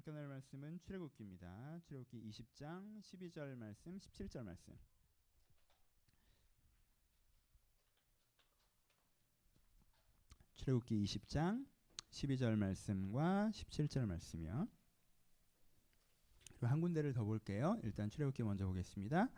함께 나눌 말씀은 출애굽기입니다. 출애굽기 20장 12절 말씀, 17절 말씀. 출애굽기 20장 12절 말씀과 17절 말씀이요. 그리고 한 군데를 더 볼게요. 일단 출애굽기 먼저 보겠습니다.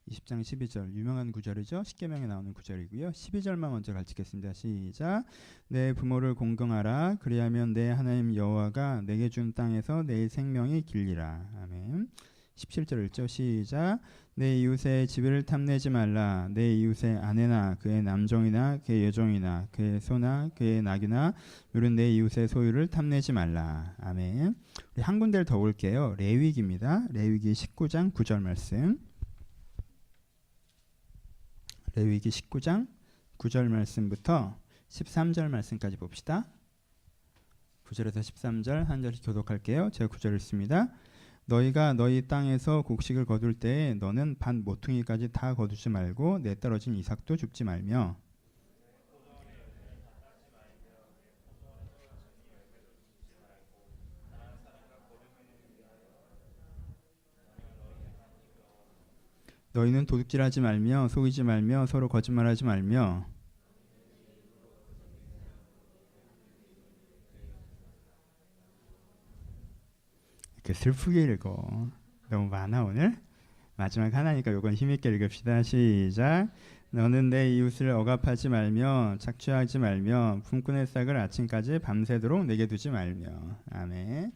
20장 12절 유명한 구절이죠. 십계명에 나오는 구절이고요. 12절만 먼저 가르치겠습니다. 시작. 내 부모를 공경하라. 그리하면 내 하나님 여호와가 내게 준 땅에서 내 생명이 길리라. 아멘. 17절 읽죠. 시작. 내 이웃의 집을 탐내지 말라. 내 이웃의 아내나 그의 남종이나 그의 여종이나 그의 소나 그의 낙이나 물은 내 이웃의 소유를 탐내지 말라. 아멘. 우리 한 군데를 더 볼게요. 레위기입니다. 레위기 19장 9절 말씀. 레위기 19장 9절 말씀부터 13절 말씀까지 봅시다. 9절에서 13절 한 절씩 교독할게요. 제가 9절 읽습니다. 너희가 너희 땅에서 곡식을 거둘 때에 너는 밭 모퉁이까지 다 거두지 말고 내 떨어진 이삭도 줍지 말며 너희는 도둑질하지 말며 속이지 말며 서로 거짓말하지 말며 이렇게 슬프게 읽어. 너무 많아 오늘? 마지막 하나니까 요건 힘있게 읽읍시다. 시작. 너는 내 이웃을 억압하지 말며 착취하지 말며 품꾼의 싹을 아침까지 밤새도록 내게 두지 말며. 아멘.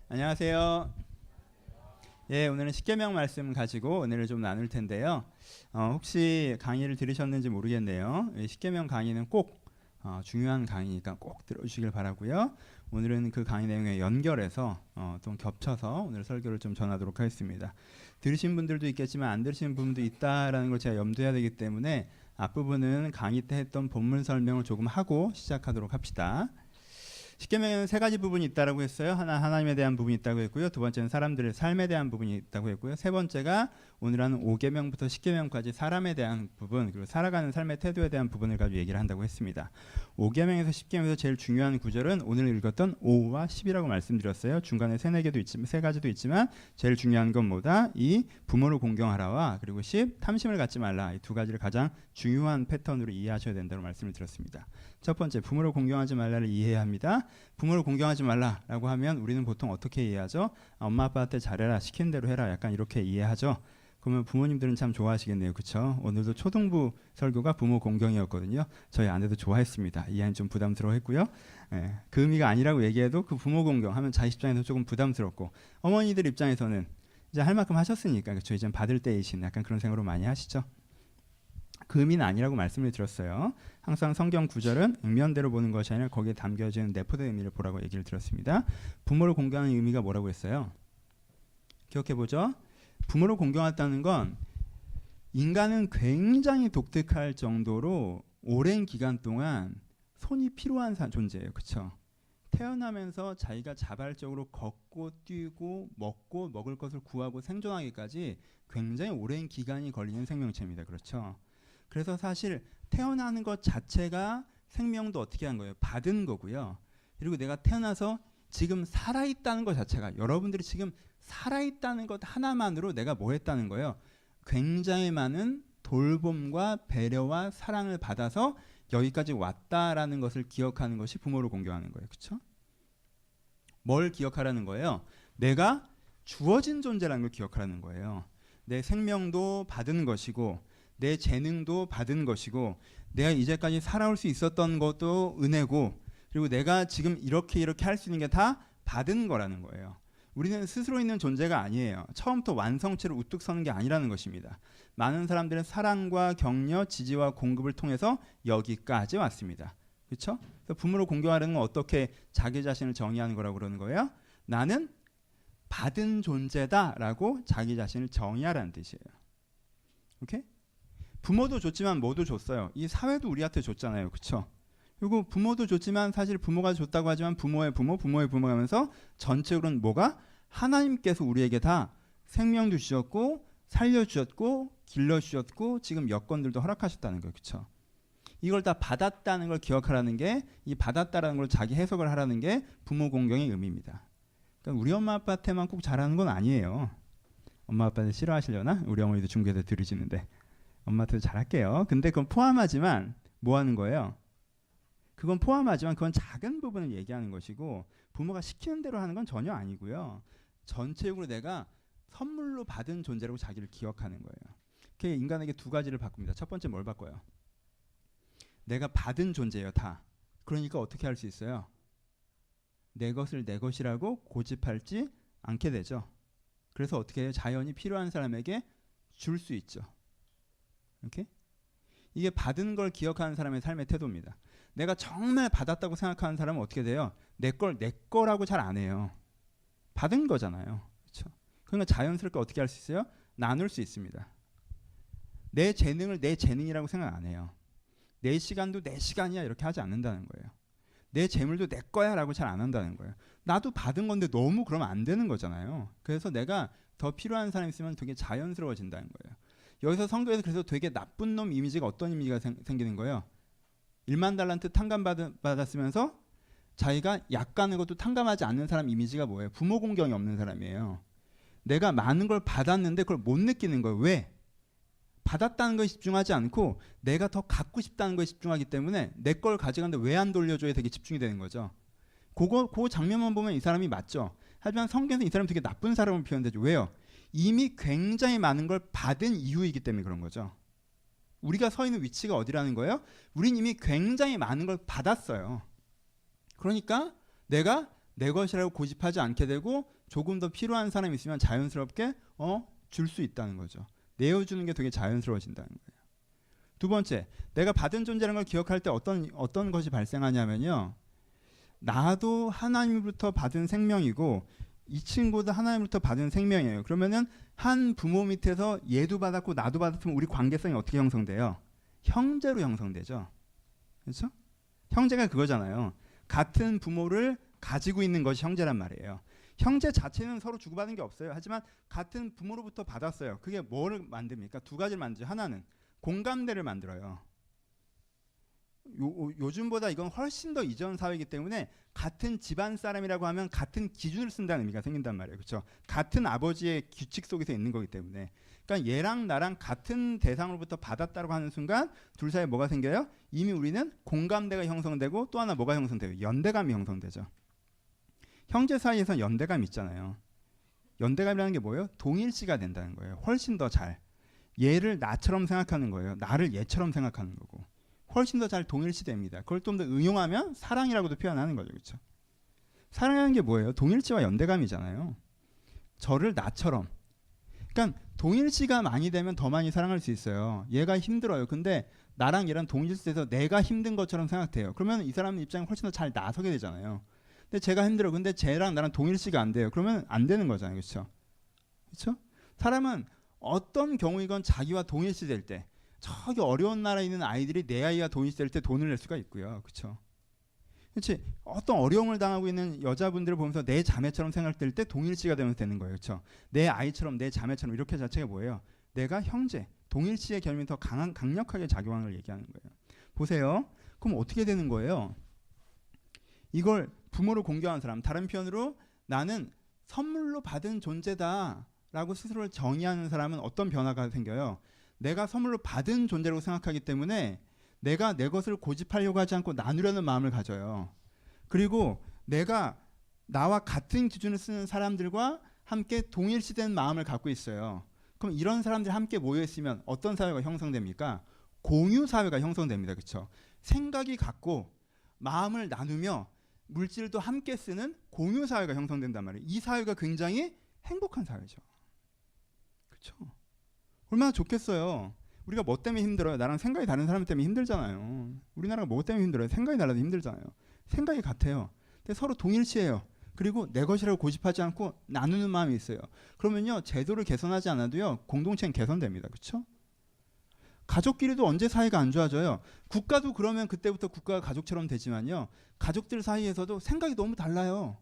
안녕하세요. 예, 오늘은 십계명 말씀 가지고 은혜를 좀 나눌 텐데요. 혹시 강의를 들으셨는지 모르겠네요. 십계명 강의는 꼭 중요한 강의니까 꼭 들어주시길 바라고요. 오늘은 그 강의 내용에 연결해서 좀 겹쳐서 오늘 설교를 좀 전하도록 하겠습니다. 들으신 분들도 있겠지만 안 들으신 분도 있다라는 걸 제가 염두해야 되기 때문에 앞부분은 강의 때 했던 본문 설명을 조금 하고 시작하도록 합시다. 십계명에는 세 가지 부분이 있다고 했어요. 하나 하나님에 대한 부분이 있다고 했고요. 두 번째는 사람들의 삶에 대한 부분이 있다고 했고요. 세 번째가 오늘 하는 5계명부터 10계명까지 사람에 대한 부분 그리고 살아가는 삶의 태도에 대한 부분을 가지고 얘기를 한다고 했습니다. 5계명에서 10계명에서 제일 중요한 구절은 오늘 읽었던 5와 10이라고 말씀드렸어요. 중간에 세 가지도 있지만 제일 중요한 건 뭐다? 이 부모를 공경하라와 그리고 10 탐심을 갖지 말라. 이 두 가지를 가장 중요한 패턴으로 이해하셔야 된다고 말씀을 드렸습니다. 첫 번째 부모를 공경하지 말라를 이해해야 합니다. 부모를 공경하지 말라라고 하면 우리는 보통 어떻게 이해하죠? 엄마 아빠한테 잘해라, 시킨 대로 해라, 약간 이렇게 이해하죠. 그러면 부모님들은 참 좋아하시겠네요. 그렇죠? 오늘도 초등부 설교가 부모 공경이었거든요. 저희 아내도 좋아했습니다. 이 아이는 좀 부담스러워했고요. 예, 그 의미가 아니라고 얘기해도 그 부모 공경하면 자식 입장에서 조금 부담스럽고 어머니들 입장에서는 이제 할 만큼 하셨으니까 그렇죠? 이제 받을 때이신 약간 그런 생각으로 많이 하시죠. 그 의미는 아니라고 말씀을 드렸어요. 항상 성경 구절은 액면대로 보는 것이 아니라 거기에 담겨진 내포된 의미를 보라고 얘기를 드렸습니다. 부모를 공경하는 의미가 뭐라고 했어요? 기억해보죠. 부모를 공경한다는 건 인간은 굉장히 독특할 정도로 오랜 기간 동안 손이 필요한 존재예요. 그렇죠? 태어나면서 자기가 자발적으로 걷고 뛰고 먹고 먹을 것을 구하고 생존하기까지 굉장히 오랜 기간이 걸리는 생명체입니다. 그렇죠? 그래서 사실 태어나는 것 자체가 생명도 어떻게 한 거예요? 받은 거고요. 그리고 내가 태어나서 지금 살아있다는 것 자체가 여러분들이 지금 살아있다는 것 하나만으로 내가 뭐 했다는 거예요? 굉장히 많은 돌봄과 배려와 사랑을 받아서 여기까지 왔다라는 것을 기억하는 것이 부모를 공경하는 거예요. 그렇죠? 뭘 기억하라는 거예요? 내가 주어진 존재라는 걸 기억하라는 거예요. 내 생명도 받은 것이고 내 재능도 받은 것이고 내가 이제까지 살아올 수 있었던 것도 은혜고 그리고 내가 지금 이렇게 할 수 있는 게 다 받은 거라는 거예요. 우리는 스스로 있는 존재가 아니에요. 처음부터 완성체로 우뚝 서는 게 아니라는 것입니다. 많은 사람들은 사랑과 격려, 지지와 공급을 통해서 여기까지 왔습니다. 그렇죠? 그래서 부모를 공경하는 건 어떻게 자기 자신을 정의하는 거라고 그러는 거예요? 나는 받은 존재다라고 자기 자신을 정의하라는 뜻이에요. 오케이? 부모도 줬지만 뭐도 줬어요. 이 사회도 우리한테 줬잖아요. 그렇죠? 그리고 부모도 줬지만 사실 부모가 줬다고 하지만 부모의 부모 하면서 전체로는 뭐가? 하나님께서 우리에게 다 생명도 주셨고 살려주셨고 길러주셨고 지금 여건들도 허락하셨다는 거예요. 그렇죠? 이걸 다 받았다는 걸 기억하라는 게 이 받았다라는 걸 자기 해석을 하라는 게 부모 공경의 의미입니다. 그러니까 우리 엄마 아빠한테만 꼭 잘하는 건 아니에요. 엄마 아빠들 싫어하시려나? 우리 어머니도 중국에서 들으시는데 엄마한테도 잘할게요. 근데 그건 포함하지만 뭐 하는 거예요? 그건 포함하지만 그건 작은 부분을 얘기하는 것이고 부모가 시키는 대로 하는 건 전혀 아니고요. 전체적으로 내가 선물로 받은 존재라고 자기를 기억하는 거예요. 그게 인간에게 두 가지를 바꿉니다. 첫 번째 뭘 바꿔요? 내가 받은 존재예요, 다. 그러니까 어떻게 할 수 있어요? 내 것을 내 것이라고 고집하지 않게 되죠. 그래서 어떻게 해요? 자연히 필요한 사람에게 줄 수 있죠. 이렇게? 이게 받은 걸 기억하는 사람의 삶의 태도입니다. 내가 정말 받았다고 생각하는 사람은 어떻게 돼요? 내 거라고 잘 안 해요. 받은 거잖아요. 그렇죠? 그러니까 자연스럽게 어떻게 할 수 있어요? 나눌 수 있습니다. 내 재능을 내 재능이라고 생각 안 해요. 내 시간도 내 시간이야 이렇게 하지 않는다는 거예요. 내 재물도 내 거야 라고 잘 안 한다는 거예요. 나도 받은 건데 너무 그러면 안 되는 거잖아요. 그래서 내가 더 필요한 사람이 있으면 되게 자연스러워진다는 거예요. 여기서 성경에서 그래서 되게 나쁜 놈 이미지가 어떤 이미지가 생기는 거예요? 1만 달란트 탕감 받았으면서 자기가 약간의 것도 탕감하지 않는 사람 이미지가 뭐예요? 부모 공경이 없는 사람이에요. 내가 많은 걸 받았는데 그걸 못 느끼는 거예요. 왜? 받았다는 것에 집중하지 않고 내가 더 갖고 싶다는 것에 집중하기 때문에 내 걸 가져갔는데 왜 안 돌려줘야 되게 집중이 되는 거죠. 그 장면만 보면 이 사람이 맞죠. 하지만 성경에서 이 사람이 되게 나쁜 사람으로 표현되죠. 왜요? 이미 굉장히 많은 걸 받은 이유이기 때문에 그런 거죠. 우리가 서 있는 위치가 어디라는 거예요? 우린 이미 굉장히 많은 걸 받았어요. 그러니까 내가 내 것이라고 고집하지 않게 되고 조금 더 필요한 사람이 있으면 자연스럽게 줄 수 있다는 거죠. 내어주는 게 되게 자연스러워진다는 거예요. 두 번째, 내가 받은 존재라는 걸 기억할 때 어떤 것이 발생하냐면요. 나도 하나님으로부터 받은 생명이고 이 친구도 하나님으로부터 받은 생명이에요. 그러면은 한 부모 밑에서 얘도 받았고 나도 받았으면 우리 관계성이 어떻게 형성돼요? 형제로 형성되죠. 그렇죠? 형제가 그거잖아요. 같은 부모를 가지고 있는 것이 형제란 말이에요. 형제 자체는 서로 주고받은 게 없어요. 하지만 같은 부모로부터 받았어요. 그게 뭐를 만듭니까? 두 가지를 만들죠. 하나는 공감대를 만들어요. 요즘보다 이건 훨씬 더 이전 사회이기 때문에 같은 집안 사람이라고 하면 같은 기준을 쓴다는 의미가 생긴단 말이에요. 그렇죠? 같은 아버지의 규칙 속에서 있는 거기 때문에. 그러니까 얘랑 나랑 같은 대상으로부터 받았다고 하는 순간 둘 사이에 뭐가 생겨요? 이미 우리는 공감대가 형성되고 또 하나 뭐가 형성돼요? 연대감이 형성되죠. 형제 사이에서 연대감 있잖아요. 연대감이라는 게 뭐예요? 동일시가 된다는 거예요. 훨씬 더 잘. 얘를 나처럼 생각하는 거예요. 나를 얘처럼 생각하는 거고. 훨씬 더 잘 동일시됩니다. 그걸 좀 더 응용하면 사랑이라고도 표현하는 거죠. 그렇죠? 사랑하는 게 뭐예요? 동일시와 연대감이잖아요. 저를 나처럼. 그러니까 동일시가 많이 되면 더 많이 사랑할 수 있어요. 얘가 힘들어요. 근데 나랑 얘랑 동일시돼서 내가 힘든 것처럼 생각돼요. 그러면 이 사람 입장이 훨씬 더 잘 나서게 되잖아요. 근데 제가 힘들어. 근데 쟤랑 나랑 동일시가 안 돼요. 그러면 안 되는 거잖아요. 그렇죠? 그렇죠? 사람은 어떤 경우이건 자기와 동일시 될 때 저기 어려운 나라에 있는 아이들이 내 아이와 동일시 될 때 돈을 낼 수가 있고요. 그렇죠? 그렇지? 어떤 어려움을 당하고 있는 여자분들을 보면서 내 자매처럼 생각될 때 동일시가 되면서 되는 거예요. 그렇죠? 내 아이처럼 내 자매처럼 이렇게 자체가 뭐예요? 내가 형제, 동일시의 결함이 더 강력하게 작용하는 걸 얘기하는 거예요. 보세요. 그럼 어떻게 되는 거예요? 이걸 부모를 공경하는 사람, 다른 표현으로 나는 선물로 받은 존재다라고 스스로를 정의하는 사람은 어떤 변화가 생겨요? 내가 선물로 받은 존재라고 생각하기 때문에 내가 내 것을 고집하려고 하지 않고 나누려는 마음을 가져요. 그리고 내가 나와 같은 기준을 쓰는 사람들과 함께 동일시된 마음을 갖고 있어요. 그럼 이런 사람들이 함께 모여있으면 어떤 사회가 형성됩니까? 공유 사회가 형성됩니다. 그렇죠? 생각이 같고 마음을 나누며 물질도 함께 쓰는 공유 사회가 형성된단 말이에요. 이 사회가 굉장히 행복한 사회죠. 그렇죠? 얼마나 좋겠어요. 우리가 뭐 때문에 힘들어요? 나랑 생각이 다른 사람 때문에 힘들잖아요. 우리나라가 뭐 때문에 힘들어요? 생각이 달라도 힘들잖아요. 생각이 같아요. 근데 서로 동일시해요. 그리고 내 것이라고 고집하지 않고 나누는 마음이 있어요. 그러면요, 제도를 개선하지 않아도요, 공동체는 개선됩니다. 그렇죠? 가족끼리도 언제 사이가 안 좋아져요? 국가도 그러면 그때부터 국가가 가족처럼 되지만요, 가족들 사이에서도 생각이 너무 달라요.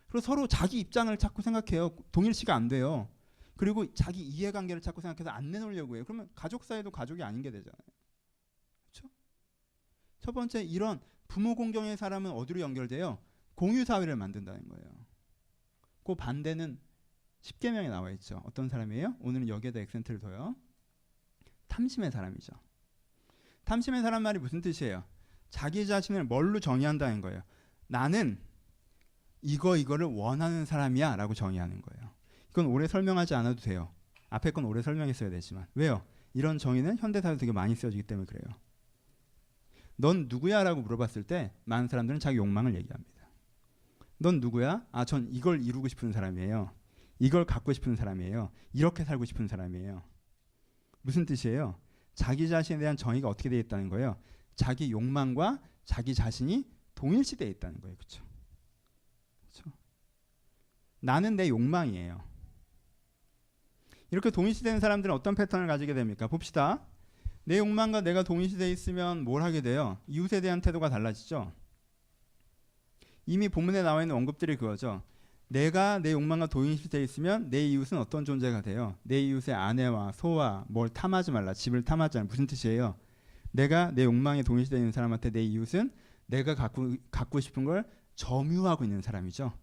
그리고 서로 자기 입장을 자꾸 생각해요. 동일시가 안 돼요. 그리고 자기 이해관계를 자꾸 생각해서 안 내놓으려고 해요. 그러면 가족 사이도 가족이 아닌 게 되잖아요. 그렇죠? 첫 번째, 이런 부모 공경의 사람은 어디로 연결돼요? 공유 사회를 만든다는 거예요. 그 반대는 10계명에 나와 있죠. 어떤 사람이에요? 오늘은 여기에다 액센트를 둬요. 탐심의 사람이죠. 탐심의 사람 말이 무슨 뜻이에요? 자기 자신을 뭘로 정의한다는 거예요. 나는 이거를 원하는 사람이야 라고 정의하는 거예요. 이건 오래 설명하지 않아도 돼요. 앞에 건 오래 설명했어야 되지만. 왜요? 이런 정의는 현대사에서 되게 많이 쓰여지기 때문에 그래요. 넌 누구야? 라고 물어봤을 때 많은 사람들은 자기 욕망을 얘기합니다. 넌 누구야? 아, 전 이걸 이루고 싶은 사람이에요. 이걸 갖고 싶은 사람이에요. 이렇게 살고 싶은 사람이에요. 무슨 뜻이에요? 자기 자신에 대한 정의가 어떻게 되어 있다는 거예요? 자기 욕망과 자기 자신이 동일시되어 있다는 거예요. 그렇죠? 그렇죠? 나는 내 욕망이에요. 이렇게 동일시되는 사람들은 어떤 패턴을 가지게 됩니까? 봅시다. 내 욕망과 내가 동일시되어 있으면 뭘 하게 돼요? 이웃에 대한 태도가 달라지죠. 이미 본문에 나와 있는 언급들이 그거죠. 내가 내 욕망과 동일시되어 있으면 내 이웃은 어떤 존재가 돼요? 내 이웃의 아내와 소와 뭘 탐하지 말라. 집을 탐하지 말라. 무슨 뜻이에요? 내가 내 욕망에 동일시되어 있는 사람한테 내 이웃은 내가 갖고 싶은 걸 점유하고 있는 사람이죠.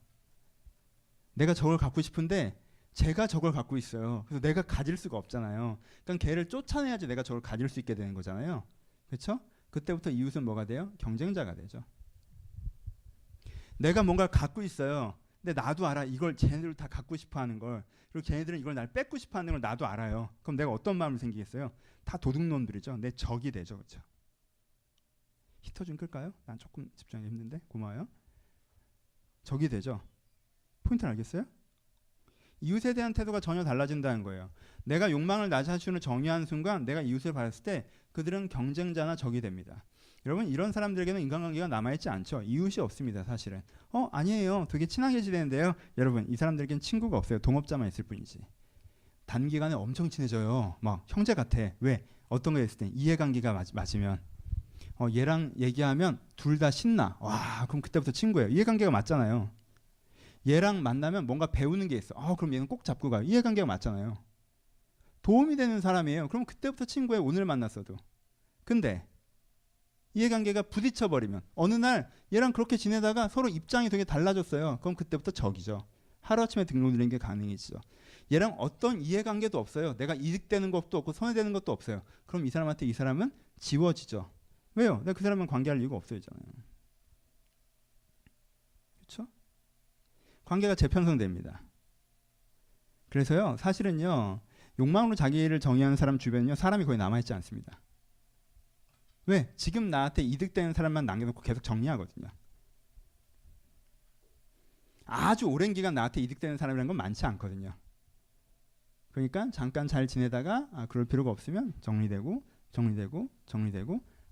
내가 저걸 갖고 싶은데 제가 저걸 갖고 있어요. 그래서 내가 가질 수가 없잖아요. 그러니까 걔를 쫓아내야지 내가 저걸 가질 수 있게 되는 거잖아요. 그렇죠? 그때부터 이웃은 뭐가 돼요? 경쟁자가 되죠. 내가 뭔가를 갖고 있어요. 근데 나도 알아. 이걸 쟤네들 다 갖고 싶어 하는 걸. 그리고 걔네들은 이걸 날 뺏고 싶어 하는 걸 나도 알아요. 그럼 내가 어떤 마음을 생기겠어요? 다 도둑놈들이죠. 내 적이 되죠. 그렇죠? 히터 좀 끌까요? 난 조금 집중하기 힘든데. 고마워요. 적이 되죠. 포인트를 알겠어요? 이웃에 대한 태도가 전혀 달라진다는 거예요. 내가 욕망을 나 자신으로 정의하는 순간 내가 이웃을 봤을 때 그들은 경쟁자나 적이 됩니다. 여러분 이런 사람들에게는 인간관계가 남아있지 않죠. 이웃이 없습니다. 사실은. 아니에요. 되게 친하게 지내는데요. 여러분 이 사람들에게는 친구가 없어요. 동업자만 있을 뿐이지. 단기간에 엄청 친해져요. 막 형제 같아. 왜? 어떤 거 있을 때 이해관계가 맞으면 얘랑 얘기하면 둘 다 신나. 와 그럼 그때부터 친구예요. 이해관계가 맞잖아요. 얘랑 만나면 뭔가 배우는 게 있어. 그럼 얘는 꼭 잡고 가요. 이해관계가 맞잖아요. 도움이 되는 사람이에요. 그럼 그때부터 친구예요. 오늘 만났어도. 근데 이해관계가 부딪혀버리면 어느 날 얘랑 그렇게 지내다가 서로 입장이 되게 달라졌어요. 그럼 그때부터 적이죠. 하루아침에 등록되는 게 가능해지죠. 얘랑 어떤 이해관계도 없어요. 내가 이득되는 것도 없고 손해되는 것도 없어요. 그럼 이 사람한테 이 사람은 지워지죠. 왜요? 내가 그 사람은 관계할 이유가 없어지잖아요. 그렇죠? 관계가 재편성됩니다. 그래서요, 사실은요, 욕망으로 자기를 정의하는 사람 주변은요, 사람이 거의 남아있지 않습니다. 왜? 지금 나한테 이득되는 사람만 남겨놓고 계속 정리하거든요. 아주 오랜 기간 나한테 이득되는 사람이라는 건 많지 않거든요. 그러니까 잠깐 잘 지내다가 그럴 필요가 없으면 정리되고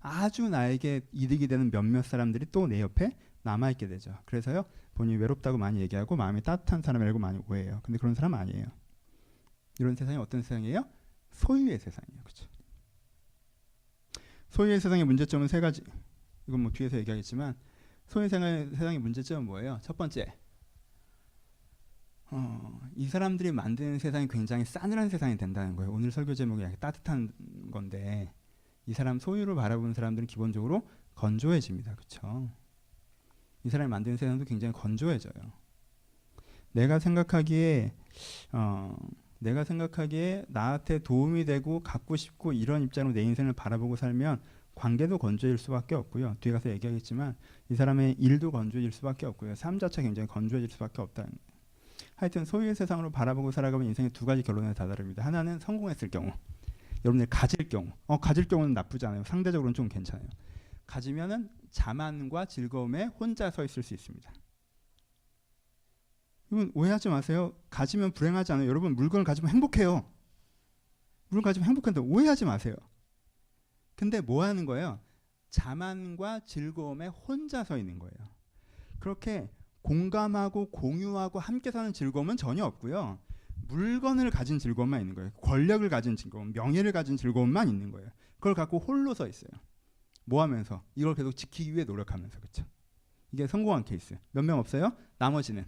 아주 나에게 이득이 되는 몇몇 사람들이 또 내 옆에 남아있게 되죠. 그래서요, 본인이 외롭다고 많이 얘기하고 마음이 따뜻한 사람이라고 많이 오해해요. 근데 그런 사람 아니에요. 이런 세상이 어떤 세상이에요? 소유의 세상이에요. 그렇죠? 소유의 세상의 문제점은 세 가지. 이건 뭐 뒤에서 얘기하겠지만 소유의 세상의 문제점은 뭐예요? 첫 번째, 이 사람들이 만드는 세상이 굉장히 싸늘한 세상이 된다는 거예요. 오늘 설교 제목이 따뜻한 건데 이 사람 소유를 바라보는 사람들은 기본적으로 건조해집니다. 그렇죠? 이 사람이 만드는 세상도 굉장히 건조해져요. 내가 생각하기에 나한테 도움이 되고 갖고 싶고 이런 입장으로 내 인생을 바라보고 살면 관계도 건조해질 수밖에 없고요. 뒤에 가서 얘기하겠지만 이 사람의 일도 건조해질 수밖에 없고요. 삶 자체가 굉장히 건조해질 수밖에 없다는 거예요. 하여튼 소유의 세상으로 바라보고 살아가면 인생의 두 가지 결론에 다다릅니다. 하나는 성공했을 경우, 여러분들이 가질 경우, 가질 경우는 나쁘지 않아요. 상대적으로는 좀 괜찮아요. 가지면은 자만과 즐거움에 혼자 서 있을 수 있습니다. 여러분 오해하지 마세요. 가지면 불행하지 않아요. 여러분 물건을 가지면 행복해요. 물건 가지면 행복한데 오해하지 마세요. 근데 뭐 하는 거예요? 자만과 즐거움에 혼자 서 있는 거예요. 그렇게 공감하고 공유하고 함께 사는 즐거움은 전혀 없고요. 물건을 가진 즐거움만 있는 거예요. 권력을 가진 즐거움, 명예를 가진 즐거움만 있는 거예요. 그걸 갖고 홀로 서 있어요. 뭐 하면서? 이걸 계속 지키기 위해 노력하면서. 그렇죠? 이게 성공한 케이스. 몇 명 없어요? 나머지는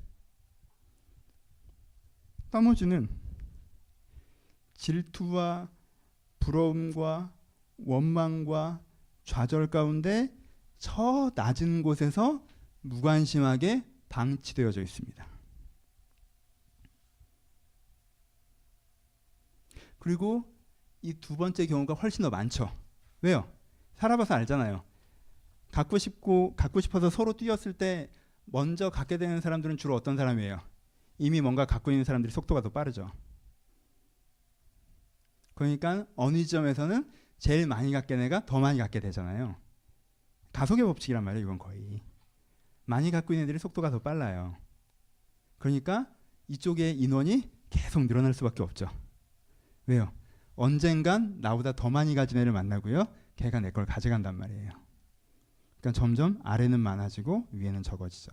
질투와 부러움과 원망과 좌절 가운데 저 낮은 곳에서 무관심하게 방치되어져 있습니다. 그리고 이 두 번째 경우가 훨씬 더 많죠. 왜요? 살아봐서 알잖아요. 갖고 싶어서 서로 뛰었을 때 먼저 갖게 되는 사람들은 주로 어떤 사람이에요? 이미 뭔가 갖고 있는 사람들이 속도가 더 빠르죠. 그러니까 어느 지점에서는 제일 많이 갖게 된 애가 더 많이 갖게 되잖아요. 가속의 법칙이란 말이에요. 이건 거의. 많이 갖고 있는 애들이 속도가 더 빨라요. 그러니까 이쪽의 인원이 계속 늘어날 수밖에 없죠. 왜요? 언젠간 나보다 더 많이 가진 애를 만나고요. 걔가 내 걸 가져간단 말이에요. 그러니까 점점 아래는 많아지고 위에는 적어지죠.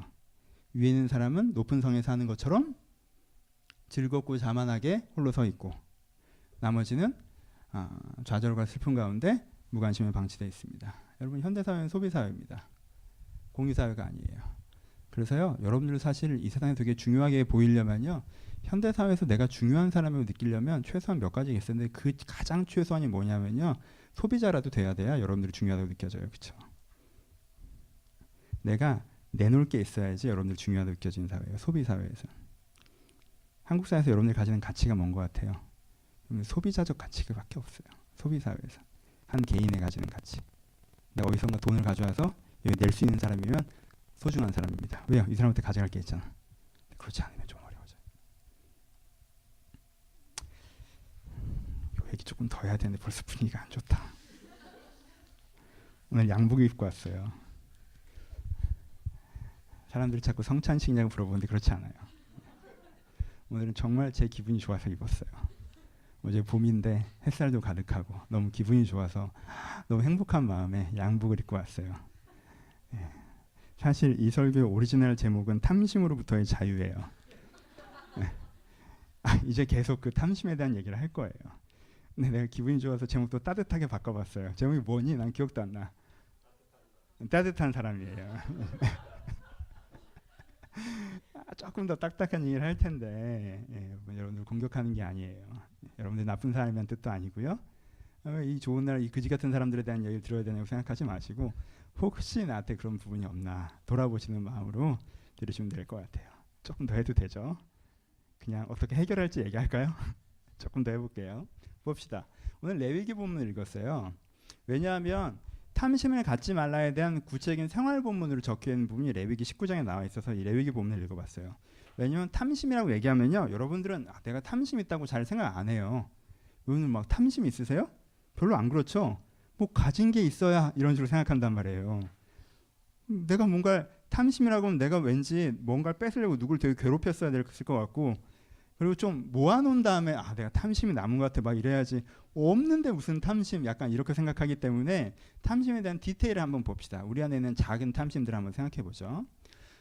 위에 있는 사람은 높은 성에 사는 것처럼 즐겁고 자만하게 홀로 서 있고 나머지는 좌절과 슬픔 가운데 무관심에 방치되어 있습니다. 여러분 현대사회는 소비사회입니다. 공유사회가 아니에요. 그래서요 여러분들 사실 이 세상에 되게 중요하게 보이려면요 현대사회에서 내가 중요한 사람이라고 느끼려면 최소한 몇 가지 있었는데 그 가장 최소한이 뭐냐면요 소비자라도 돼야 돼야 여러분들이 중요하다고 느껴져요. 그렇죠? 내가 내놓을 게 있어야지 여러분들 중요하다고 느껴지는 사회예요. 소비사회에서. 한국 사회에서 여러분들이 가지는 가치가 뭔 것 같아요? 소비자적 가치가 밖에 없어요. 소비사회에서. 한 개인이 가지는 가치. 내가 어디선가 돈을 가져와서 여기 낼 수 있는 사람이면 소중한 사람입니다. 왜요? 이 사람한테 가져갈 게 있잖아. 그렇지 않으면 좀 어려워져요. 이 얘기 조금 더 해야 되는데 벌써 분위기가 안 좋다. 오늘 양복 입고 왔어요. 사람들이 자꾸 성찬식이냐고 물어보는데 그렇지 않아요. 오늘은 정말 제 기분이 좋아서 입었어요. 어제 봄인데 햇살도 가득하고 너무 기분이 좋아서 너무 행복한 마음에 양복을 입고 왔어요. 예. 사실 이 설교의 오리지널 제목은 탐심으로부터의 자유예요. 예. 이제 계속 그 탐심에 대한 얘기를 할 거예요. 근데 내가 기분이 좋아서 제목도 따뜻하게 바꿔봤어요. 제목이 뭐니? 난 기억도 안 나. 따뜻한 사람이에요. 조금 더 딱딱한 얘기를 할 텐데 여러분들 공격하는 게 아니에요. 여러분들 나쁜 사람이란 뜻도 아니고요. 이 좋은 날 이 그지 같은 사람들에 대한 얘기를 들어야 되냐고 생각하지 마시고 혹시 나한테 그런 부분이 없나 돌아보시는 마음으로 들으시면 될 것 같아요. 조금 더 해도 되죠? 그냥 어떻게 해결할지 얘기할까요? 조금 더 해볼게요. 봅시다. 오늘 레위기 본문을 읽었어요. 왜냐하면 탐심을 갖지 말라에 대한 구체적인 생활 본문으로 적혀있는 부분이 레위기 19장에 나와 있어서 이 레위기 본문을 읽어봤어요. 왜냐하면 탐심이라고 얘기하면요 여러분들은 내가 탐심 있다고 잘 생각 안 해요. 여러분들 막 탐심 있으세요? 별로 안 그렇죠? 뭐 가진 게 있어야 이런 식으로 생각한단 말이에요. 내가 뭔가 탐심이라고 하면 내가 왠지 뭔가를 뺏으려고 누굴 되게 괴롭혔어야 될 것 같고 그리고 좀 모아놓은 다음에 내가 탐심이 남은 것 같아 막 이래야지 없는데 무슨 탐심 약간 이렇게 생각하기 때문에 탐심에 대한 디테일을 한번 봅시다. 우리 안에 있는 작은 탐심들을 한번 생각해 보죠.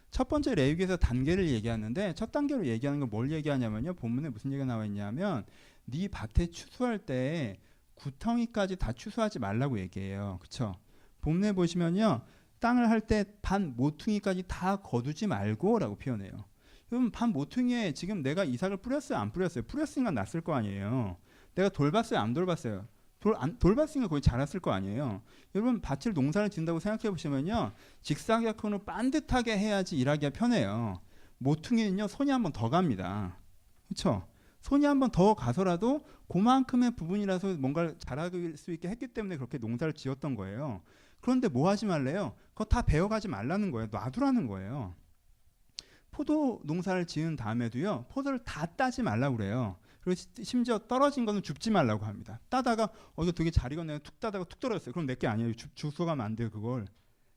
첫 번째 레위기에서 단계를 얘기하는데 첫 단계로 얘기하는 건 뭘 얘기하냐면요. 본문에 무슨 얘기가 나와 있냐면 네 밭에 추수할 때 구덩이까지 다 추수하지 말라고 얘기해요. 그렇죠? 본문에 보시면요. 땅을 할 때 밭 모퉁이까지 다 거두지 말고 라고 표현해요. 그럼 반 모퉁이에 지금 내가 이삭을 뿌렸어요? 안 뿌렸어요? 뿌렸으니까 났을 거 아니에요. 내가 돌봤어요? 안 돌봤어요? 돌봤으니까 거의 자랐을 거 아니에요. 여러분 밭을 농사를 짓는다고 생각해 보시면요. 직사각형으로 반듯하게 해야지 일하기가 편해요. 모퉁이는요. 손이 한 번 더 갑니다. 그렇죠? 손이 한 번 더 가서라도 그만큼의 부분이라서 뭔가를 자랄 수 있게 했기 때문에 그렇게 농사를 지었던 거예요. 그런데 뭐 하지 말래요? 그거 다 베어가지 말라는 거예요. 놔두라는 거예요. 포도 농사를 지은 다음에도요. 포도를 다 따지 말라고 그래요. 그리고 심지어 떨어진 거는 줍지 말라고 합니다. 따다가 이거 되게 잘 익었네. 툭 따다가 툭 떨어졌어요. 그럼 내게 아니에요. 주워가면 안 돼요. 그걸.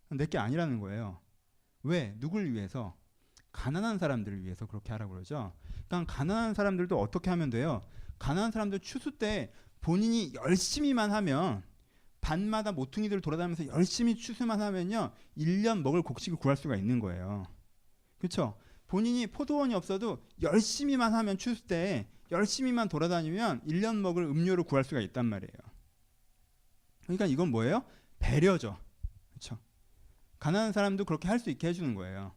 내게 아니라는 거예요. 왜? 누굴 위해서? 가난한 사람들을 위해서 그렇게 하라고 그러죠. 그러니까 가난한 사람들도 어떻게 하면 돼요? 가난한 사람들 추수 때 본인이 열심히만 하면 밭마다 모퉁이들 돌아다니면서 열심히 추수만 하면요. 1년 먹을 곡식을 구할 수가 있는 거예요. 그렇죠? 본인이 포도원이 없어도 열심히만 하면 추수 때 열심히만 돌아다니면 1년 먹을 음료를 구할 수가 있단 말이에요. 그러니까 이건 뭐예요? 배려죠. 그렇죠? 가난한 사람도 그렇게 할 수 있게 해주는 거예요.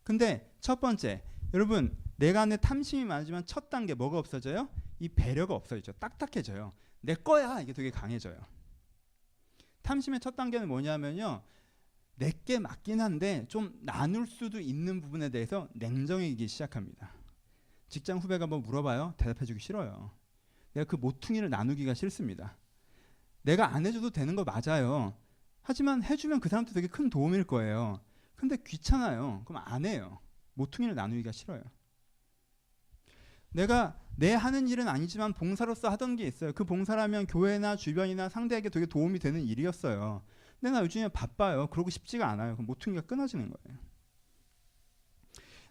근데 첫 번째, 여러분 내가 안에 탐심이 많지만 첫 단계 뭐가 없어져요? 이 배려가 없어지죠. 딱딱해져요. 내 거야 이게 되게 강해져요. 탐심의 첫 단계는 뭐냐면요. 내게 맞긴 한데 좀 나눌 수도 있는 부분에 대해서 냉정해지기 시작합니다. 직장 후배가 뭐 물어봐요? 대답해주기 싫어요. 내가 그 모퉁이를 나누기가 싫습니다. 내가 안 해줘도 되는 거 맞아요. 하지만 해주면 그 사람도 되게 큰 도움일 거예요. 근데 귀찮아요. 그럼 안 해요. 모퉁이를 나누기가 싫어요. 내가 내 하는 일은 아니지만 봉사로서 하던 게 있어요. 그 봉사라면 교회나 주변이나 상대에게 되게 도움이 되는 일이었어요. 근데 나 요즘에 바빠요. 그러고 싶지가 않아요. 그럼 모퉁이가 끊어지는 거예요.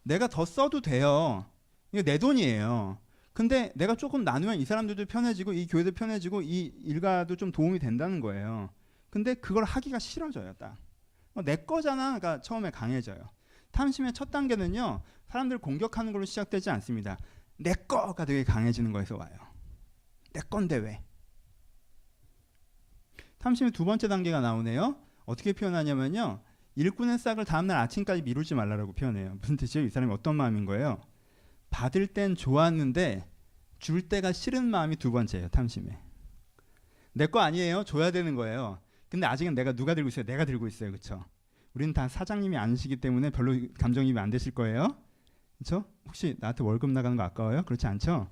내가 더 써도 돼요. 이거 내 돈이에요. 근데 내가 조금 나누면 이 사람들도 편해지고 이 교회도 편해지고 이 일가도 좀 도움이 된다는 거예요. 근데 그걸 하기가 싫어져요. 딱. 내 거잖아. 가 처음에 강해져요. 탐심의 첫 단계는요. 사람들 공격하는 걸로 시작되지 않습니다. 내 거가 되게 강해지는 거에서 와요. 내 건데 왜? 탐심의 두 번째 단계가 나오네요. 어떻게 표현하냐면요. 일꾼의 싹을 다음날 아침까지 미루지 말라라고 표현해요. 무슨 뜻이에요? 이 사람이 어떤 마음인 거예요? 받을 땐 좋았는데 줄 때가 싫은 마음이 두 번째예요. 탐심에. 내 거 아니에요. 줘야 되는 거예요. 근데 아직은 내가 누가 들고 있어요? 내가 들고 있어요. 그렇죠? 우리는 다 사장님이 아니시기 때문에 별로 감정이입이 안 되실 거예요. 그렇죠? 혹시 나한테 월급 나가는 거 아까워요? 그렇지 않죠?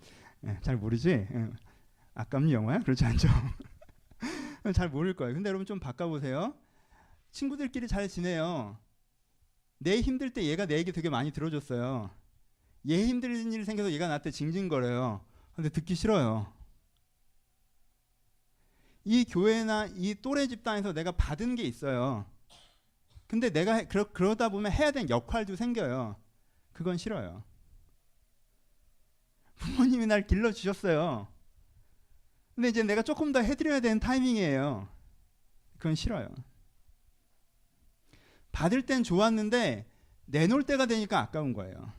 잘 모르지? 아깝니 영화야? 그렇지 않죠? 잘 모를 거예요. 근데 여러분 좀 바꿔보세요. 친구들끼리 잘 지내요. 내 힘들 때 얘가 내 얘기 되게 많이 들어줬어요. 얘 힘든 일이 생겨서 얘가 나한테 징징거려요. 근데 듣기 싫어요. 이 교회나 이 또래 집단에서 내가 받은 게 있어요. 근데 내가 그러다 보면 해야 되는 역할도 생겨요. 그건 싫어요. 부모님이 날 길러주셨어요. 근데 이제 내가 조금 더 해드려야 되는 타이밍이에요. 그건 싫어요. 받을 땐 좋았는데 내놓을 때가 되니까 아까운 거예요.